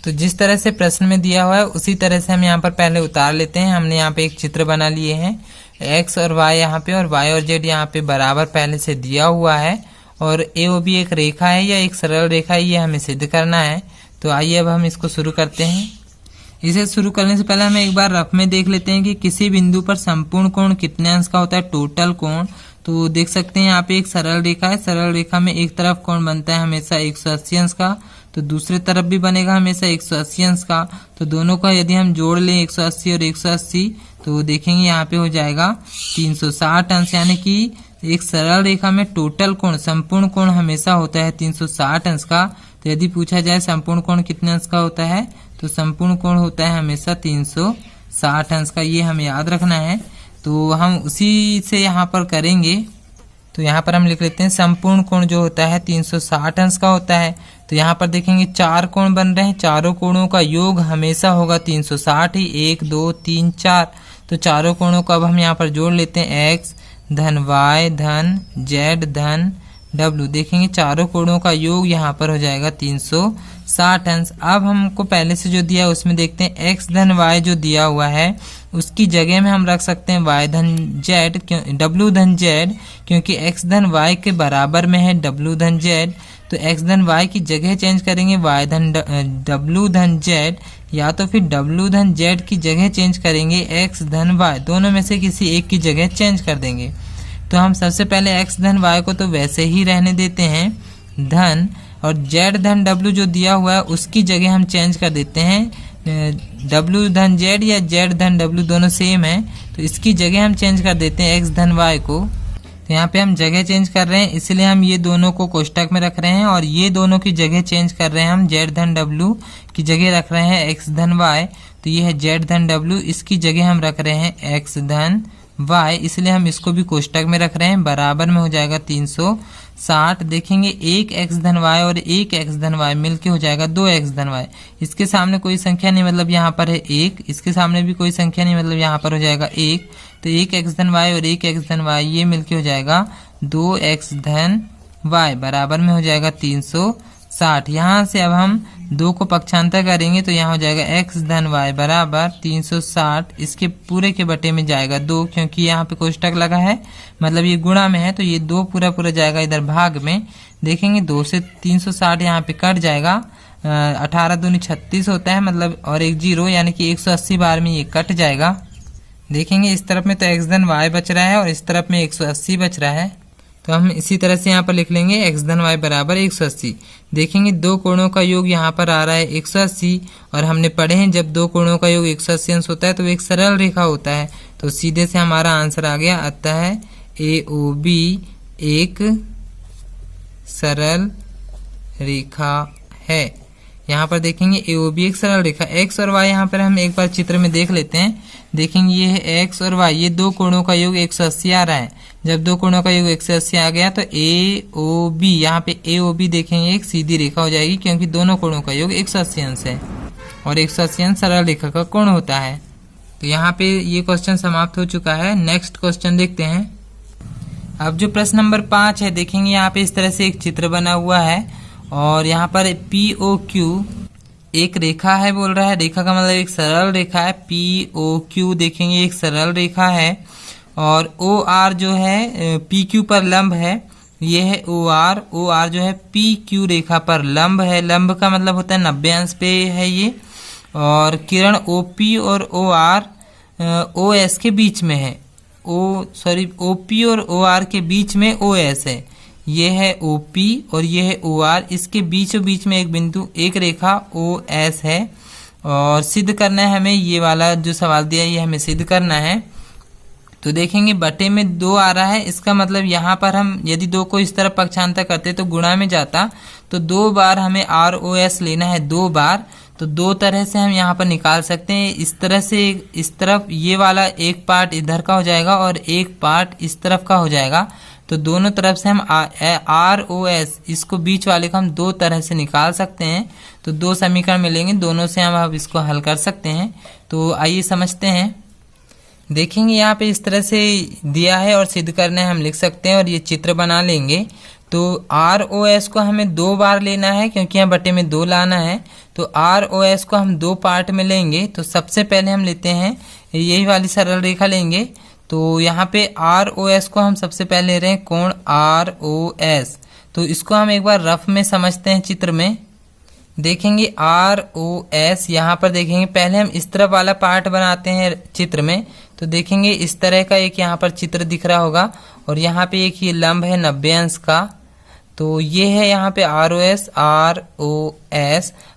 तो जिस तरह से प्रश्न में दिया हुआ है उसी तरह से हम यहाँ पर पहले उतार लेते हैं। हमने यहाँ पे एक चित्र बना लिए हैं, x और y यहाँ पे और y और z यहाँ पे बराबर पहले से दिया हुआ है, और AOB एक रेखा है या एक सरल रेखा है, ये हमें सिद्ध करना है। तो आइए अब हम इसको शुरू करते हैं। इसे शुरू करने से पहले हम एक बार रफ में देख लेते हैं कि किसी बिंदु पर संपूर्ण कोण कितने अंश का होता है, टोटल कोण। तो देख सकते हैं यहाँ पे एक सरल रेखा है, सरल रेखा में एक तरफ कोण बनता है हमेशा 180 अंश का, तो दूसरे तरफ भी बनेगा हमेशा 180 अंश का। तो दोनों का यदि हम जोड़ लें 180 और 180, तो देखेंगे यहाँ पे हो जाएगा 360 अंश, यानी कि एक सरल रेखा में टोटल कोण संपूर्ण कोण हमेशा होता है 360 अंश का। तो यदि पूछा जाए संपूर्ण कोण कितने अंश का होता है, तो संपूर्ण कोण होता है हमेशा 360 अंश का, ये हमें याद रखना है। तो हम उसी से यहाँ पर करेंगे। तो यहाँ पर हम लिख लेते हैं संपूर्ण कोण जो होता है 360 अंश का होता है। तो यहाँ पर देखेंगे 4 कोण बन रहे हैं, चारों कोणों का योग हमेशा होगा 360 ही, 1 2 3 4। तो चारों कोणों को अब हम यहाँ पर जोड़ लेते हैं, x धन y धन z धन W। देखेंगे चारों कोणों का योग यहाँ पर हो जाएगा 360 अंश। अब हमको पहले से जो दिया है उसमें देखते हैं x धन y जो दिया हुआ है उसकी जगह में हम रख सकते हैं y धन z, W धन z, क्योंकि x धन y के बराबर में है W धन z। तो x धन y की जगह चेंज करेंगे y धन W धन z, या तो फिर W धन z की जगह चेंज करेंगे x धन y, दोनों में से किसी एक की जगह चेंज कर देंगे। तो हम सबसे पहले x धन y को तो वैसे ही रहने देते हैं धन, और z धन w जो दिया हुआ है उसकी जगह हम चेंज कर देते हैं w धन z या z धन w, दोनों सेम है तो इसकी जगह हम चेंज कर देते हैं x धन y को। तो यहाँ पे हम जगह चेंज कर रहे हैं इसलिए हम ये दोनों को कोष्टक में रख रहे हैं, और ये दोनों की जगह चेंज कर रहे हैं हम z धन w की जगह रख रहे हैं x धन y। तो ये है z धन w, इसकी जगह हम रख रहे हैं x धन y, इसलिए हम इसको भी कोष्टक में रख रहे हैं। बराबर में हो जाएगा 360। देखेंगे एक x धन y और एक x धन y मिलके हो जाएगा 2x धन y। इसके सामने कोई संख्या नहीं मतलब यहाँ पर है 1, इसके सामने भी कोई संख्या नहीं मतलब यहाँ पर हो जाएगा 1। तो एक x धन y और एक x धन y ये मिलके हो जाएगा 2x धन y, बराबर में हो जाएगा 360। यहाँ से अब हम 2 को पक्षांतर करेंगे तो यहाँ हो जाएगा x धन y बराबर 360, इसके पूरे के बटे में जाएगा 2, क्योंकि यहाँ पे कोष्टक लगा है मतलब ये गुणा में है तो ये 2 पूरा पूरा जाएगा इधर भाग में। देखेंगे 2 से 360 यहाँ पे कट जाएगा, 18 दूनी 36 होता है मतलब, और एक 0 यानी कि 180 बार में ये कट जाएगा। देखेंगे इस तरफ में तो x धन y बच रहा है और इस तरफ में 180 बच रहा है, तो हम इसी तरह से यहाँ पर लिख लेंगे x धन y बराबर 180। देखेंगे दो कोणों का योग यहाँ पर आ रहा है 180, और हमने पढ़े हैं जब दो कोणों का योग 180 अंश होता है तो एक सरल रेखा होता है, तो सीधे से हमारा आंसर आ गया, अतः AOB एक सरल रेखा है। यहाँ पर देखेंगे AOB एक सरल रेखा, x और y यहाँ पर हम एक बार चित्र में देख लेते हैं। देखेंगे ये है x और y, ये दो कोणों का योग 180 आ रहा है। जब दो कोणों का योग 180 आ गया तो AOB, यहाँ पे AOB देखेंगे एक सीधी रेखा हो जाएगी, क्योंकि दोनों कोणों का योग 180 अंश है और 180 अंश सरल रेखा का कोण होता है। तो यहाँ पे ये क्वेश्चन समाप्त हो चुका है। नेक्स्ट क्वेश्चन देखते हैं। अब जो प्रश्न नंबर 5 है, देखेंगे यहाँ पे इस तरह से एक चित्र बना हुआ है और यहाँ पर POQ एक रेखा है, बोल रहा है रेखा का मतलब एक सरल रेखा है। POQ देखेंगे एक सरल रेखा है, और OR जो है PQ पर लंब है, ये है OR जो है PQ रेखा पर लंब है। लंब का मतलब होता है 90 अंश पे है ये, और किरण OP और OR OS के बीच में है। OP और OR के बीच में OS है। ये है OP और ये है OR, इसके बीचों बीच में एक बिंदु एक रेखा OS है, और सिद्ध करना है हमें। ये वाला जो सवाल दिया है ये हमें सिद्ध करना है। तो देखेंगे बटे में 2 आ रहा है, इसका मतलब यहाँ पर हम यदि 2 को इस तरफ पक्षांतर करते तो गुणा में जाता, तो 2 बार हमें ROS लेना है, 2 बार। तो 2 तरह से हम यहाँ पर निकाल सकते हैं। इस तरह से इस तरफ ये वाला एक पार्ट इधर का हो जाएगा और एक पार्ट इस तरफ का हो जाएगा, तो दोनों तरफ से हम ROS इसको बीच वाले को हम 2 तरह से निकाल सकते हैं। तो 2 समीकरण मिलेंगे, दोनों से हम अब इसको हल कर सकते हैं। तो आइए समझते हैं। देखेंगे यहाँ पे इस तरह से दिया है और सिद्ध करना है, हम लिख सकते हैं और ये चित्र बना लेंगे। तो ROS को हमें 2 बार लेना है, क्योंकि यहाँ बटे में 2 लाना है। तो ROS को हम 2 पार्ट में लेंगे। तो सबसे पहले हम लेते हैं यही वाली सरल रेखा लेंगे। तो यहाँ पे ROS को हम सबसे पहले ले रहे हैं कोण ROS। तो इसको हम एक बार रफ में समझते हैं चित्र में। देखेंगे ROS यहाँ पर देखेंगे, पहले हम इस तरफ वाला पार्ट बनाते हैं चित्र में। तो देखेंगे इस तरह का एक यहाँ पर चित्र दिख रहा होगा, और यहाँ पे एक ये लंब है 90 अंश का। तो ये है यहाँ पे ROS।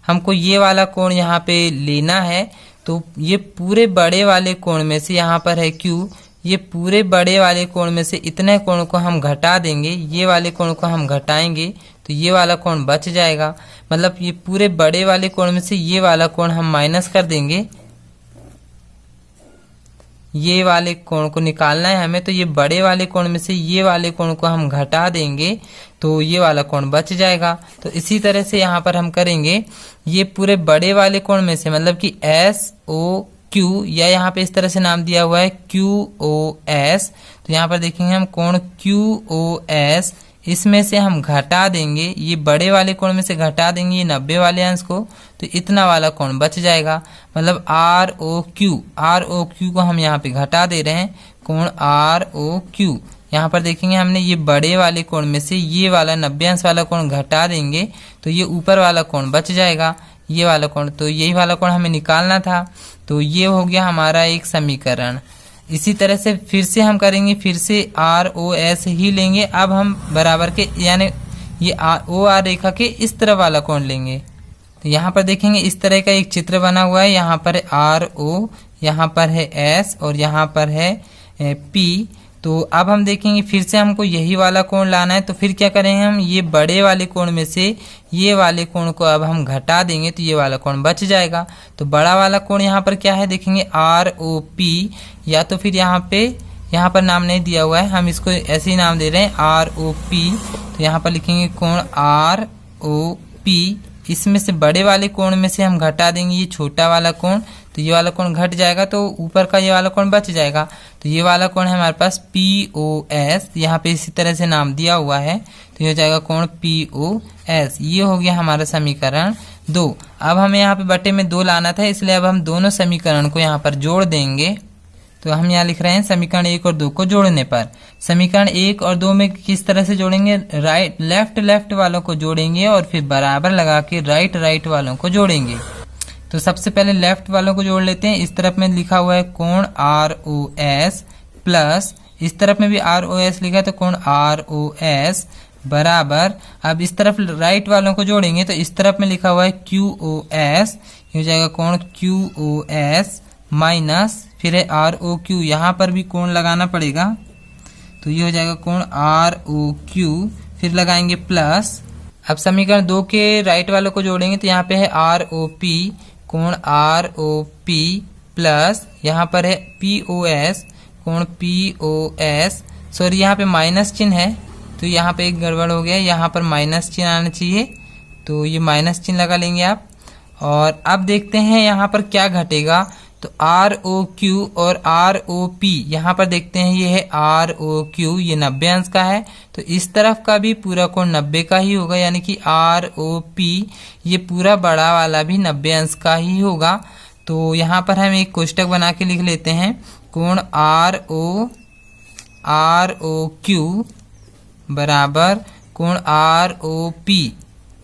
हमको ये वाला कोण यहाँ पे लेना है। तो ये पूरे बड़े वाले कोण में से यहाँ पर है Q, ये पूरे बड़े वाले कोण में से इतने कोण को हम घटा देंगे, ये वाले कोण को हम घटाएंगे तो ये वाला कोण बच जाएगा। मतलब ये पूरे बड़े वाले कोण में से ये वाला कोण हम माइनस कर देंगे, ये वाले कोण को निकालना है हमें। तो ये बड़े वाले कोण में से ये वाले कोण को हम घटा देंगे तो ये वाला कोण बच जाएगा। तो इसी तरह से यहाँ पर हम करेंगे, ये पूरे बड़े वाले कोण में से मतलब कि SOQ, या यहाँ पे इस तरह से नाम दिया हुआ है QOS। तो यहाँ पर देखेंगे हम कोण QOS इसमें से हम घटा देंगे, ये बड़े वाले कोण में से घटा देंगे ये 90 वाले अंश को, तो इतना वाला कोण बच जाएगा। मतलब ROQ को हम यहाँ पे घटा दे रहे हैं, कोण ROQ। यहाँ पर देखेंगे हमने ये बड़े वाले कोण में से ये वाला 90 अंश वाला कोण घटा देंगे तो ये ऊपर वाला कोण बच जाएगा, ये वाला कोण। तो यही वाला कोण हमें निकालना था, तो ये हो गया हमारा एक समीकरण। इसी तरह से फिर से हम करेंगे, फिर से ROS ही लेंगे। अब हम बराबर के यानी ये OR रेखा के इस तरह वाला कोण लेंगे। तो यहाँ पर देखेंगे इस तरह का एक चित्र बना हुआ है, यहाँ पर RO, यहाँ पर है S और यहाँ पर है P। तो अब हम देखेंगे फिर से हमको यही वाला कोण लाना है, तो फिर क्या करेंगे हम, ये बड़े वाले कोण में से ये वाले कोण को अब हम घटा देंगे तो ये वाला कोण बच जाएगा। तो बड़ा वाला कोण यहाँ पर क्या है देखेंगे ROP, या तो फिर यहाँ पर नाम नहीं दिया हुआ है, हम इसको ऐसे ही नाम दे रहे हैं ROP। तो यहाँ पर लिखेंगे कोण ROP, इसमें से बड़े वाले कोण में से हम घटा देंगे ये छोटा वाला कोण, तो ये वाला कोण घट जाएगा तो ऊपर का ये वाला कोण बच जाएगा। तो ये वाला कोण है हमारे पास POS, यहाँ पे इसी तरह से नाम दिया हुआ है, तो ये हो जाएगा कोण POS। ये हो गया हमारा समीकरण 2। अब हमें यहाँ पे बटे में 2 लाना था, इसलिए अब हम दोनों समीकरण को यहाँ पर जोड़ देंगे। तो हम यहाँ लिख रहे हैं समीकरण 1 और 2 को जोड़ने पर। समीकरण 1 और 2 में किस तरह से जोड़ेंगे, लेफ्ट वालों को जोड़ेंगे और फिर बराबर लगा के राइट वालों को जोड़ेंगे। तो सबसे पहले लेफ्ट वालों को जोड़ लेते हैं। इस तरफ में लिखा हुआ है कोण ROS प्लस इस तरफ में भी ROS लिखा है तो कोण ROS बराबर, अब इस तरफ राइट वालों को जोड़ेंगे तो इस तरफ में लिखा हुआ है QOS, ये हो जाएगा कोण QOS माइनस फिर है ROQ, यहाँ पर भी कोण लगाना पड़ेगा तो ये हो जाएगा कोण ROQ, फिर लगाएंगे प्लस। अब समीकरण 2 के राइट वालों को जोड़ेंगे तो यहाँ पे है ROP, कोण ROP प्लस यहाँ पर है POS, कोण POS। सॉरी यहाँ पे माइनस चिन्ह है तो यहाँ पे एक गड़बड़ हो गया, यहाँ पर माइनस चिन्ह आना चाहिए, तो ये माइनस चिन्ह लगा लेंगे आप। और अब देखते हैं यहाँ पर क्या घटेगा, तो ROQ और ROP यहाँ पर देखते हैं, ये है ROQ, ये 90 अंश का है, तो इस तरफ का भी पूरा कोण 90 का ही होगा, यानी कि ROP ये पूरा बड़ा वाला भी 90 अंश का ही होगा। तो यहाँ पर हम एक कोष्टक बना के लिख लेते हैं, कोण ROQ बराबर कोण ROP,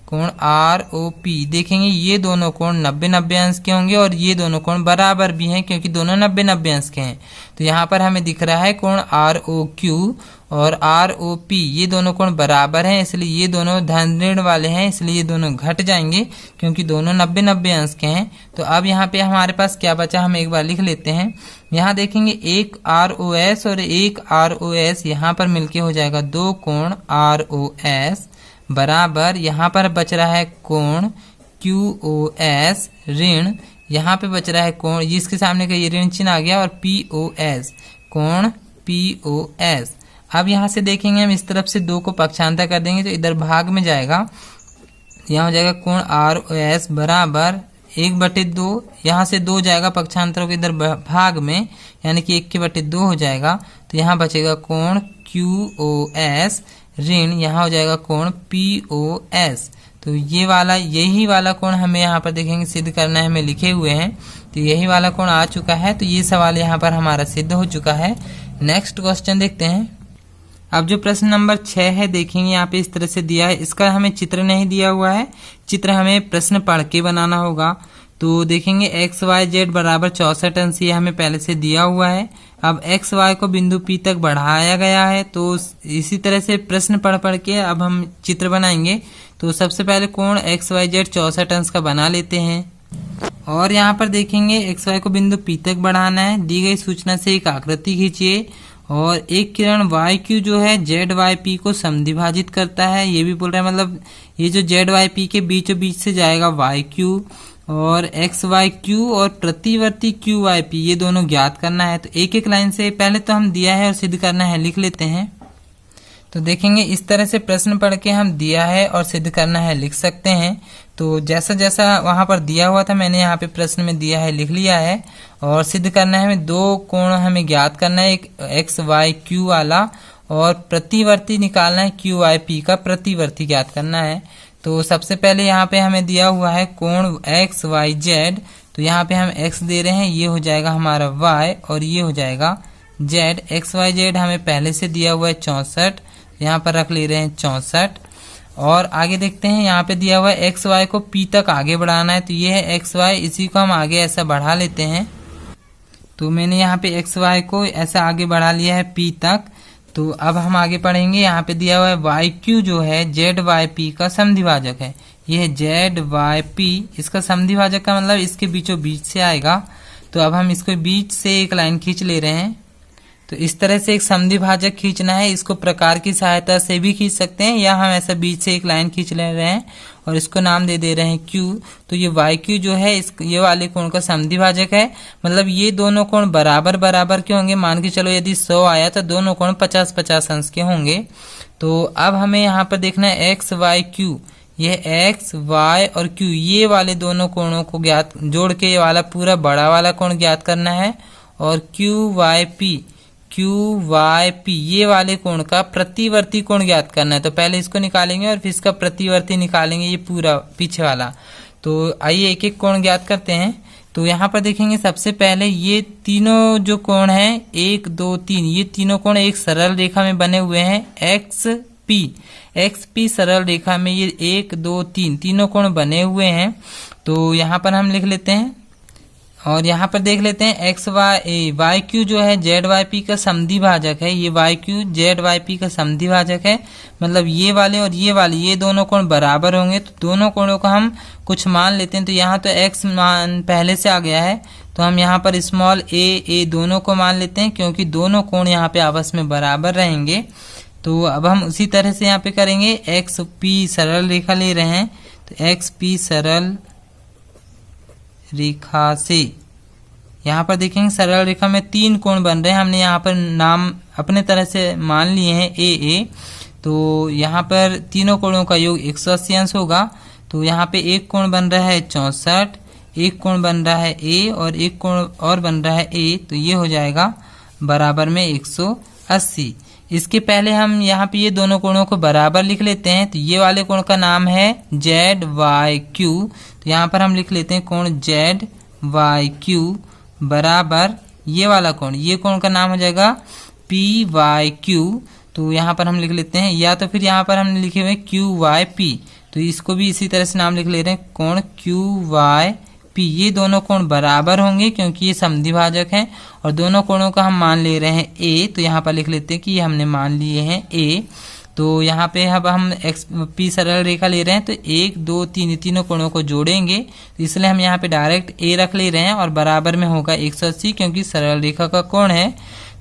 कोण ROP। देखेंगे ये दोनों कोण 90 अंश के होंगे और ये दोनों कोण बराबर भी हैं क्योंकि दोनों 90 अंश के हैं। तो यहाँ पर हमें दिख रहा है कोण ROQ और ROP ये दोनों कोण बराबर हैं, इसलिए ये दोनों धन ऋण वाले हैं, इसलिए ये दोनों घट जाएंगे क्योंकि दोनों 90 अंश के हैं। तो अब यहाँ पे हमारे पास क्या बचा, हम एक बार लिख लेते हैं। यहाँ देखेंगे एक ROS और एक ROS यहाँ पर मिलके हो जाएगा 2 कोण ROS बराबर, यहाँ पर बच रहा है कोण QOS ऋण, यहाँ पे बच रहा है कोण, जिसके सामने का ये ऋण चिन्ह आ गया, और POS, कोण POS। अब यहाँ से देखेंगे हम इस तरफ से 2 को पक्षांतर कर देंगे तो इधर भाग में जाएगा, यहाँ हो जाएगा कोण ROS बराबर 1/2, यहाँ से 2 जाएगा पक्षांतरों के इधर भाग में, यानी कि 1/2 हो जाएगा। तो यहाँ बचेगा कोण QOS ऋण, यहाँ हो जाएगा कोण POS। तो ये वाला यही वाला कोण हमें यहाँ पर देखेंगे सिद्ध करना है, हमें लिखे हुए हैं, तो यही वाला कोण आ चुका है। तो ये सवाल यहाँ पर हमारा सिद्ध हो चुका है। नेक्स्ट क्वेश्चन देखते हैं। अब जो प्रश्न नंबर 6 है देखेंगे यहाँ पे इस तरह से दिया है, इसका हमें चित्र नहीं दिया हुआ है, चित्र हमें प्रश्न पढ़ के बनाना होगा। तो देखेंगे XYZ बराबर 64 अंश ये हमें पहले से दिया हुआ है। अब XY को बिंदु P तक बढ़ाया गया है, तो इसी तरह से प्रश्न पढ़ के अब हम चित्र बनाएंगे। तो सबसे पहले कोण XYZ 64 अंश का बना लेते हैं और यहाँ पर देखेंगे XY को बिंदु P तक बढ़ाना है। दी गई सूचना से एक आकृति खींचिए और एक किरण YQ जो है ZYP को समद्विभाजित करता है, ये भी बोल रहा है, मतलब ये जो ZYP के बीचों बीच से जाएगा YQ और XYQ और प्रतिवर्ती QYP ये दोनों ज्ञात करना है। तो एक एक लाइन से पहले तो हम दिया है और सिद्ध करना है, लिख लेते हैं। तो देखेंगे इस तरह से प्रश्न पढ़ के हम दिया है और सिद्ध करना है लिख सकते हैं। तो जैसा जैसा वहां पर दिया हुआ था मैंने यहाँ पे प्रश्न में दिया है लिख लिया है, और सिद्ध करना है हमें 2 कोण हमें ज्ञात करना है, एक XYQ वाला और प्रतिवर्ती निकालना है, क्यू वाई पी का प्रतिवर्ती ज्ञात करना है। तो सबसे पहले यहाँ पे हमें दिया हुआ है कोण एक्स वाई जेड, तो यहाँ पे हम एक्स दे रहे हैं, ये हो जाएगा हमारा वाई और ये हो जाएगा जेड। एक्स वाई जेड हमें पहले से दिया हुआ है 64, यहाँ पर रख ले रहे हैं 64। और आगे देखते हैं, यहाँ पे दिया हुआ है एक्स वाई को पी तक आगे बढ़ाना है, तो ये है एक्स वाई, इसी को हम आगे ऐसा बढ़ा लेते हैं। तो मैंने यहाँ पे एक्स वाई को ऐसा आगे बढ़ा लिया है पी तक। तो अब हम आगे पढ़ेंगे, यहाँ पे दिया हुआ है वाई क्यू जो है जेड वाई पी का समद्विभाजक है, ये है जेड वाई पी, इसका समद्विभाजक का मतलब इसके बीचों बीच से आएगा। तो अब हम इसको बीच से एक लाइन खींच ले रहे हैं। तो इस तरह से एक समद्विभाजक खींचना है, इसको प्रकार की सहायता से भी खींच सकते हैं या हम ऐसा बीच से एक लाइन खींच ले रहे हैं और इसको नाम दे रहे हैं क्यू। तो ये वाई क्यू जो है ये वाले कोण का समद्विभाजक है, मतलब ये दोनों कोण बराबर बराबर के होंगे। मान के चलो यदि 100 आया तो दोनों कोण 50-50 अंश के होंगे। तो अब हमें यहाँ पर देखना है एक्स वाई क्यू, यह एक्स वाई और क्यू ये वाले दोनों कोणों को ज्ञात जोड़ के ये वाला पूरा बड़ा वाला कोण ज्ञात करना है। और क्यू वाई पी ये वाले कोण का प्रतिवर्ती कोण ज्ञात करना है। तो पहले इसको निकालेंगे और फिर इसका प्रतिवर्ती निकालेंगे, ये पूरा पीछे वाला। तो आइए एक एक कोण ज्ञात करते हैं। तो यहाँ पर देखेंगे सबसे पहले ये तीनों जो कोण हैं 1 2 3, ये तीनों कोण एक सरल रेखा में बने हुए हैं। एक्स पी सरल रेखा में ये 1 2 3 तीनों कोण बने हुए हैं। तो यहाँ पर हम लिख लेते हैं और यहाँ पर देख लेते हैं एक्स वाई क्यू जो है जेड वाई पी का समद्विभाजक है, ये Y Q Z Y P का समद्विभाजक है, मतलब ये वाले और ये वाले ये दोनों कोण बराबर होंगे। तो दोनों कोणों का हम कुछ मान लेते हैं। तो यहाँ तो एक्स मान पहले से आ गया है, तो हम यहाँ पर स्मॉल ए दोनों को मान लेते हैं क्योंकि दोनों कोण यहाँ पे आपस में बराबर रहेंगे। तो अब हम उसी तरह से यहाँ पे करेंगे, एक्स पी सरल रेखा ले रहे हैं, तो एक्स पी सरल रेखा से यहाँ पर देखेंगे सरल रेखा में 3 कोण बन रहे हैं, हमने यहाँ पर नाम अपने तरह से मान लिए हैं ए। तो यहाँ पर तीनों कोणों का योग 180 अंश होगा। तो यहाँ पे एक कोण बन रहा है 64, एक कोण बन रहा है ए और एक कोण और बन रहा है ए, तो ये हो जाएगा बराबर में 180। इसके पहले हम यहाँ पे ये दोनों कोणों को बराबर लिख लेते हैं। तो ये वाले कोण का नाम है जेड वाई क्यू, तो यहाँ पर हम लिख लेते हैं कोण जेड वाई क्यू बराबर ये वाला कोण, ये कोण का नाम हो जाएगा पी वाई क्यू। तो यहाँ पर हम लिख लेते हैं, या तो फिर यहाँ पर हमने लिखे हुए क्यू वाई पी, तो इसको भी इसी तरह से नाम लिख ले रहे हैं कोण क्यू वाई पी। ये दोनों कोण बराबर होंगे क्योंकि ये समद्विभाजक हैं और दोनों कोणों का हम मान ले रहे हैं ए। तो यहाँ पर लिख लेते हैं कि ये हमने मान लिए हैं ए। तो यहाँ पे अब हम एक्स पी सरल रेखा ले रहे हैं, तो 1 2 3 तीनों कोणों को जोड़ेंगे, तो इसलिए हम यहाँ पे डायरेक्ट ए रख ले रहे हैं और बराबर में होगा 180 क्योंकि सरल रेखा का कोण है।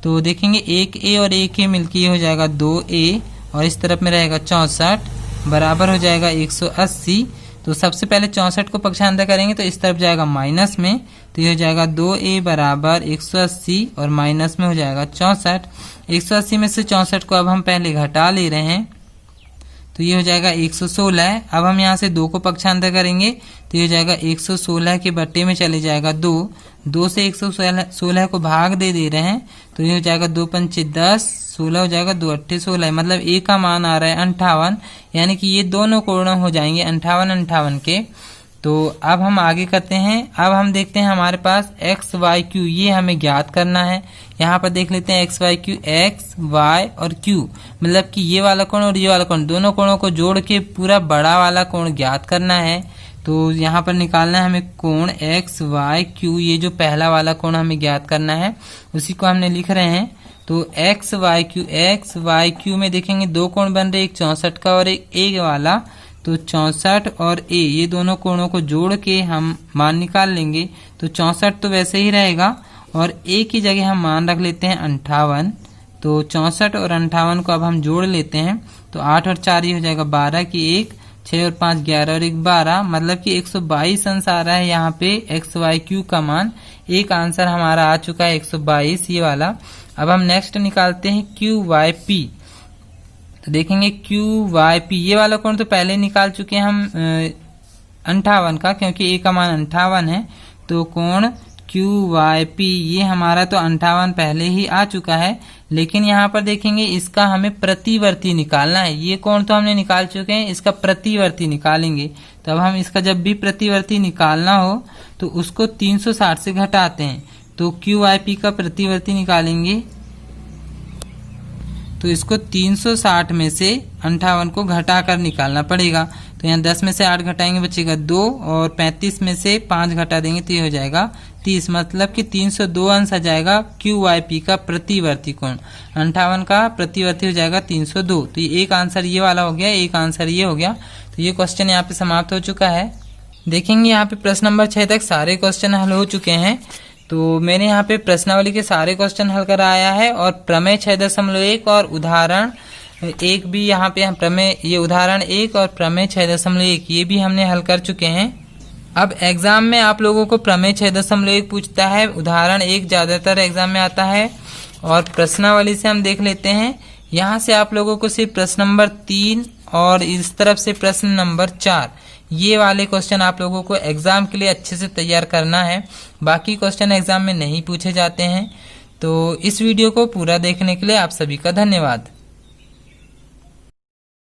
तो देखेंगे 1 ए और 1 ए मिलकर ये हो जाएगा 2 ए और इस तरफ में रहेगा 64 बराबर हो जाएगा 180। तो सबसे पहले 64 को पक्षांतर करेंगे तो इस तरफ जाएगा माइनस में, तो ये हो जाएगा 2a बराबर 180 और माइनस में हो जाएगा 64। 180 में से 64 को अब हम पहले घटा ले रहे हैं, तो ये हो जाएगा 116। अब हम यहाँ से 2 को पक्षांतर करेंगे तो ये हो जाएगा 116 के बट्टे में चले जाएगा 2 से 116 को भाग दे रहे हैं, तो ये हो जाएगा 2 पंचे 10, 16 हो जाएगा, 2 अट्ठे 16, मतलब ए का मान आ रहा है 58, यानी कि ये दोनों कोण हो जाएंगे 58 के। तो अब हम आगे करते हैं। अब हम देखते हैं हमारे पास एक्स वाई क्यू, ये हमें ज्ञात करना है। यहाँ पर देख लेते हैं X Y Q, X Y और क्यू, मतलब कि ये वाला कोण और ये वाला कोण, दोनों कोणों को जोड़ के पूरा बड़ा वाला कोण ज्ञात करना है। तो यहाँ पर निकालना है हमें कोण एक्स वाई क्यू, ये जो पहला वाला कोण हमें ज्ञात करना है उसी को हमने लिख रहे हैं। तो एक्स वाई क्यू में देखेंगे 2 कोण बन रहे, एक 64 का और एक ए वाला। तो 64 और ए ये दोनों कोणों को जोड़ के हम मान निकाल लेंगे। तो 64 तो वैसे ही रहेगा और ए की जगह हम मान रख लेते हैं 58। तो 64 और 58 को अब हम जोड़ लेते हैं, तो 8 और 4 ये हो जाएगा 12 की 1, 6 और 5 11 और 1 12, मतलब कि 122 अंश आ रहा है यहाँ पे एक्स वाई क्यू का मान। एक आंसर हमारा आ चुका है 122 ये वाला। अब हम नेक्स्ट निकालते हैं क्यू वाई पी। तो देखेंगे क्यू वाई पी, ये वाला कोण तो पहले निकाल चुके हैं हम 58 का, क्योंकि ए का मान 58 है। तो कोण क्यू वाई पी ये हमारा तो 58 पहले ही आ चुका है, लेकिन यहाँ पर देखेंगे इसका हमें प्रतिवर्ती निकालना है। ये कोण तो हमने निकाल चुके हैं, इसका प्रतिवर्ती निकालेंगे। तो अब हम इसका जब भी प्रतिवर्ती निकालना हो तो उसको 360 से घटाते हैं। तो QIP का प्रतिवर्ती निकालेंगे तो इसको 360 में से 58 को घटाकर निकालना पड़ेगा। तो यहाँ 10 में से 8 घटाएंगे बचेगा 2 और 35 में से 5 घटा देंगे तो ये हो जाएगा 30। मतलब कि 302 अंश आ जाएगा QYP का प्रतिवर्ती कोण। 58 का प्रतिवर्ती हो जाएगा 302। तो ये एक आंसर ये वाला हो गया, एक आंसर ये हो गया। तो ये क्वेश्चन यहाँ पे समाप्त हो चुका है। देखेंगे यहाँ पे प्रश्न नंबर 6 तक सारे क्वेश्चन हल हो चुके हैं। तो मैंने यहाँ पे प्रश्नावली के सारे क्वेश्चन हल कराया है और प्रमेय 6.1 और उदाहरण 1 भी यहाँ पे हम प्रमेय, ये उदाहरण 1 और प्रमेय 6.1 ये भी हमने हल कर चुके हैं। अब एग्जाम में आप लोगों को प्रमेय 6.1 पूछता है, उदाहरण 1 ज्यादातर एग्जाम में आता है। और प्रश्नावली से हम देख लेते हैं, यहाँ से आप लोगों को सिर्फ प्रश्न नंबर 3 और इस तरफ से प्रश्न नंबर 4 ये वाले क्वेश्चन आप लोगों को एग्जाम के लिए अच्छे से तैयार करना है। बाकी क्वेश्चन एग्जाम में नहीं पूछे जाते हैं। तो इस वीडियो को पूरा देखने के लिए आप सभी का धन्यवाद।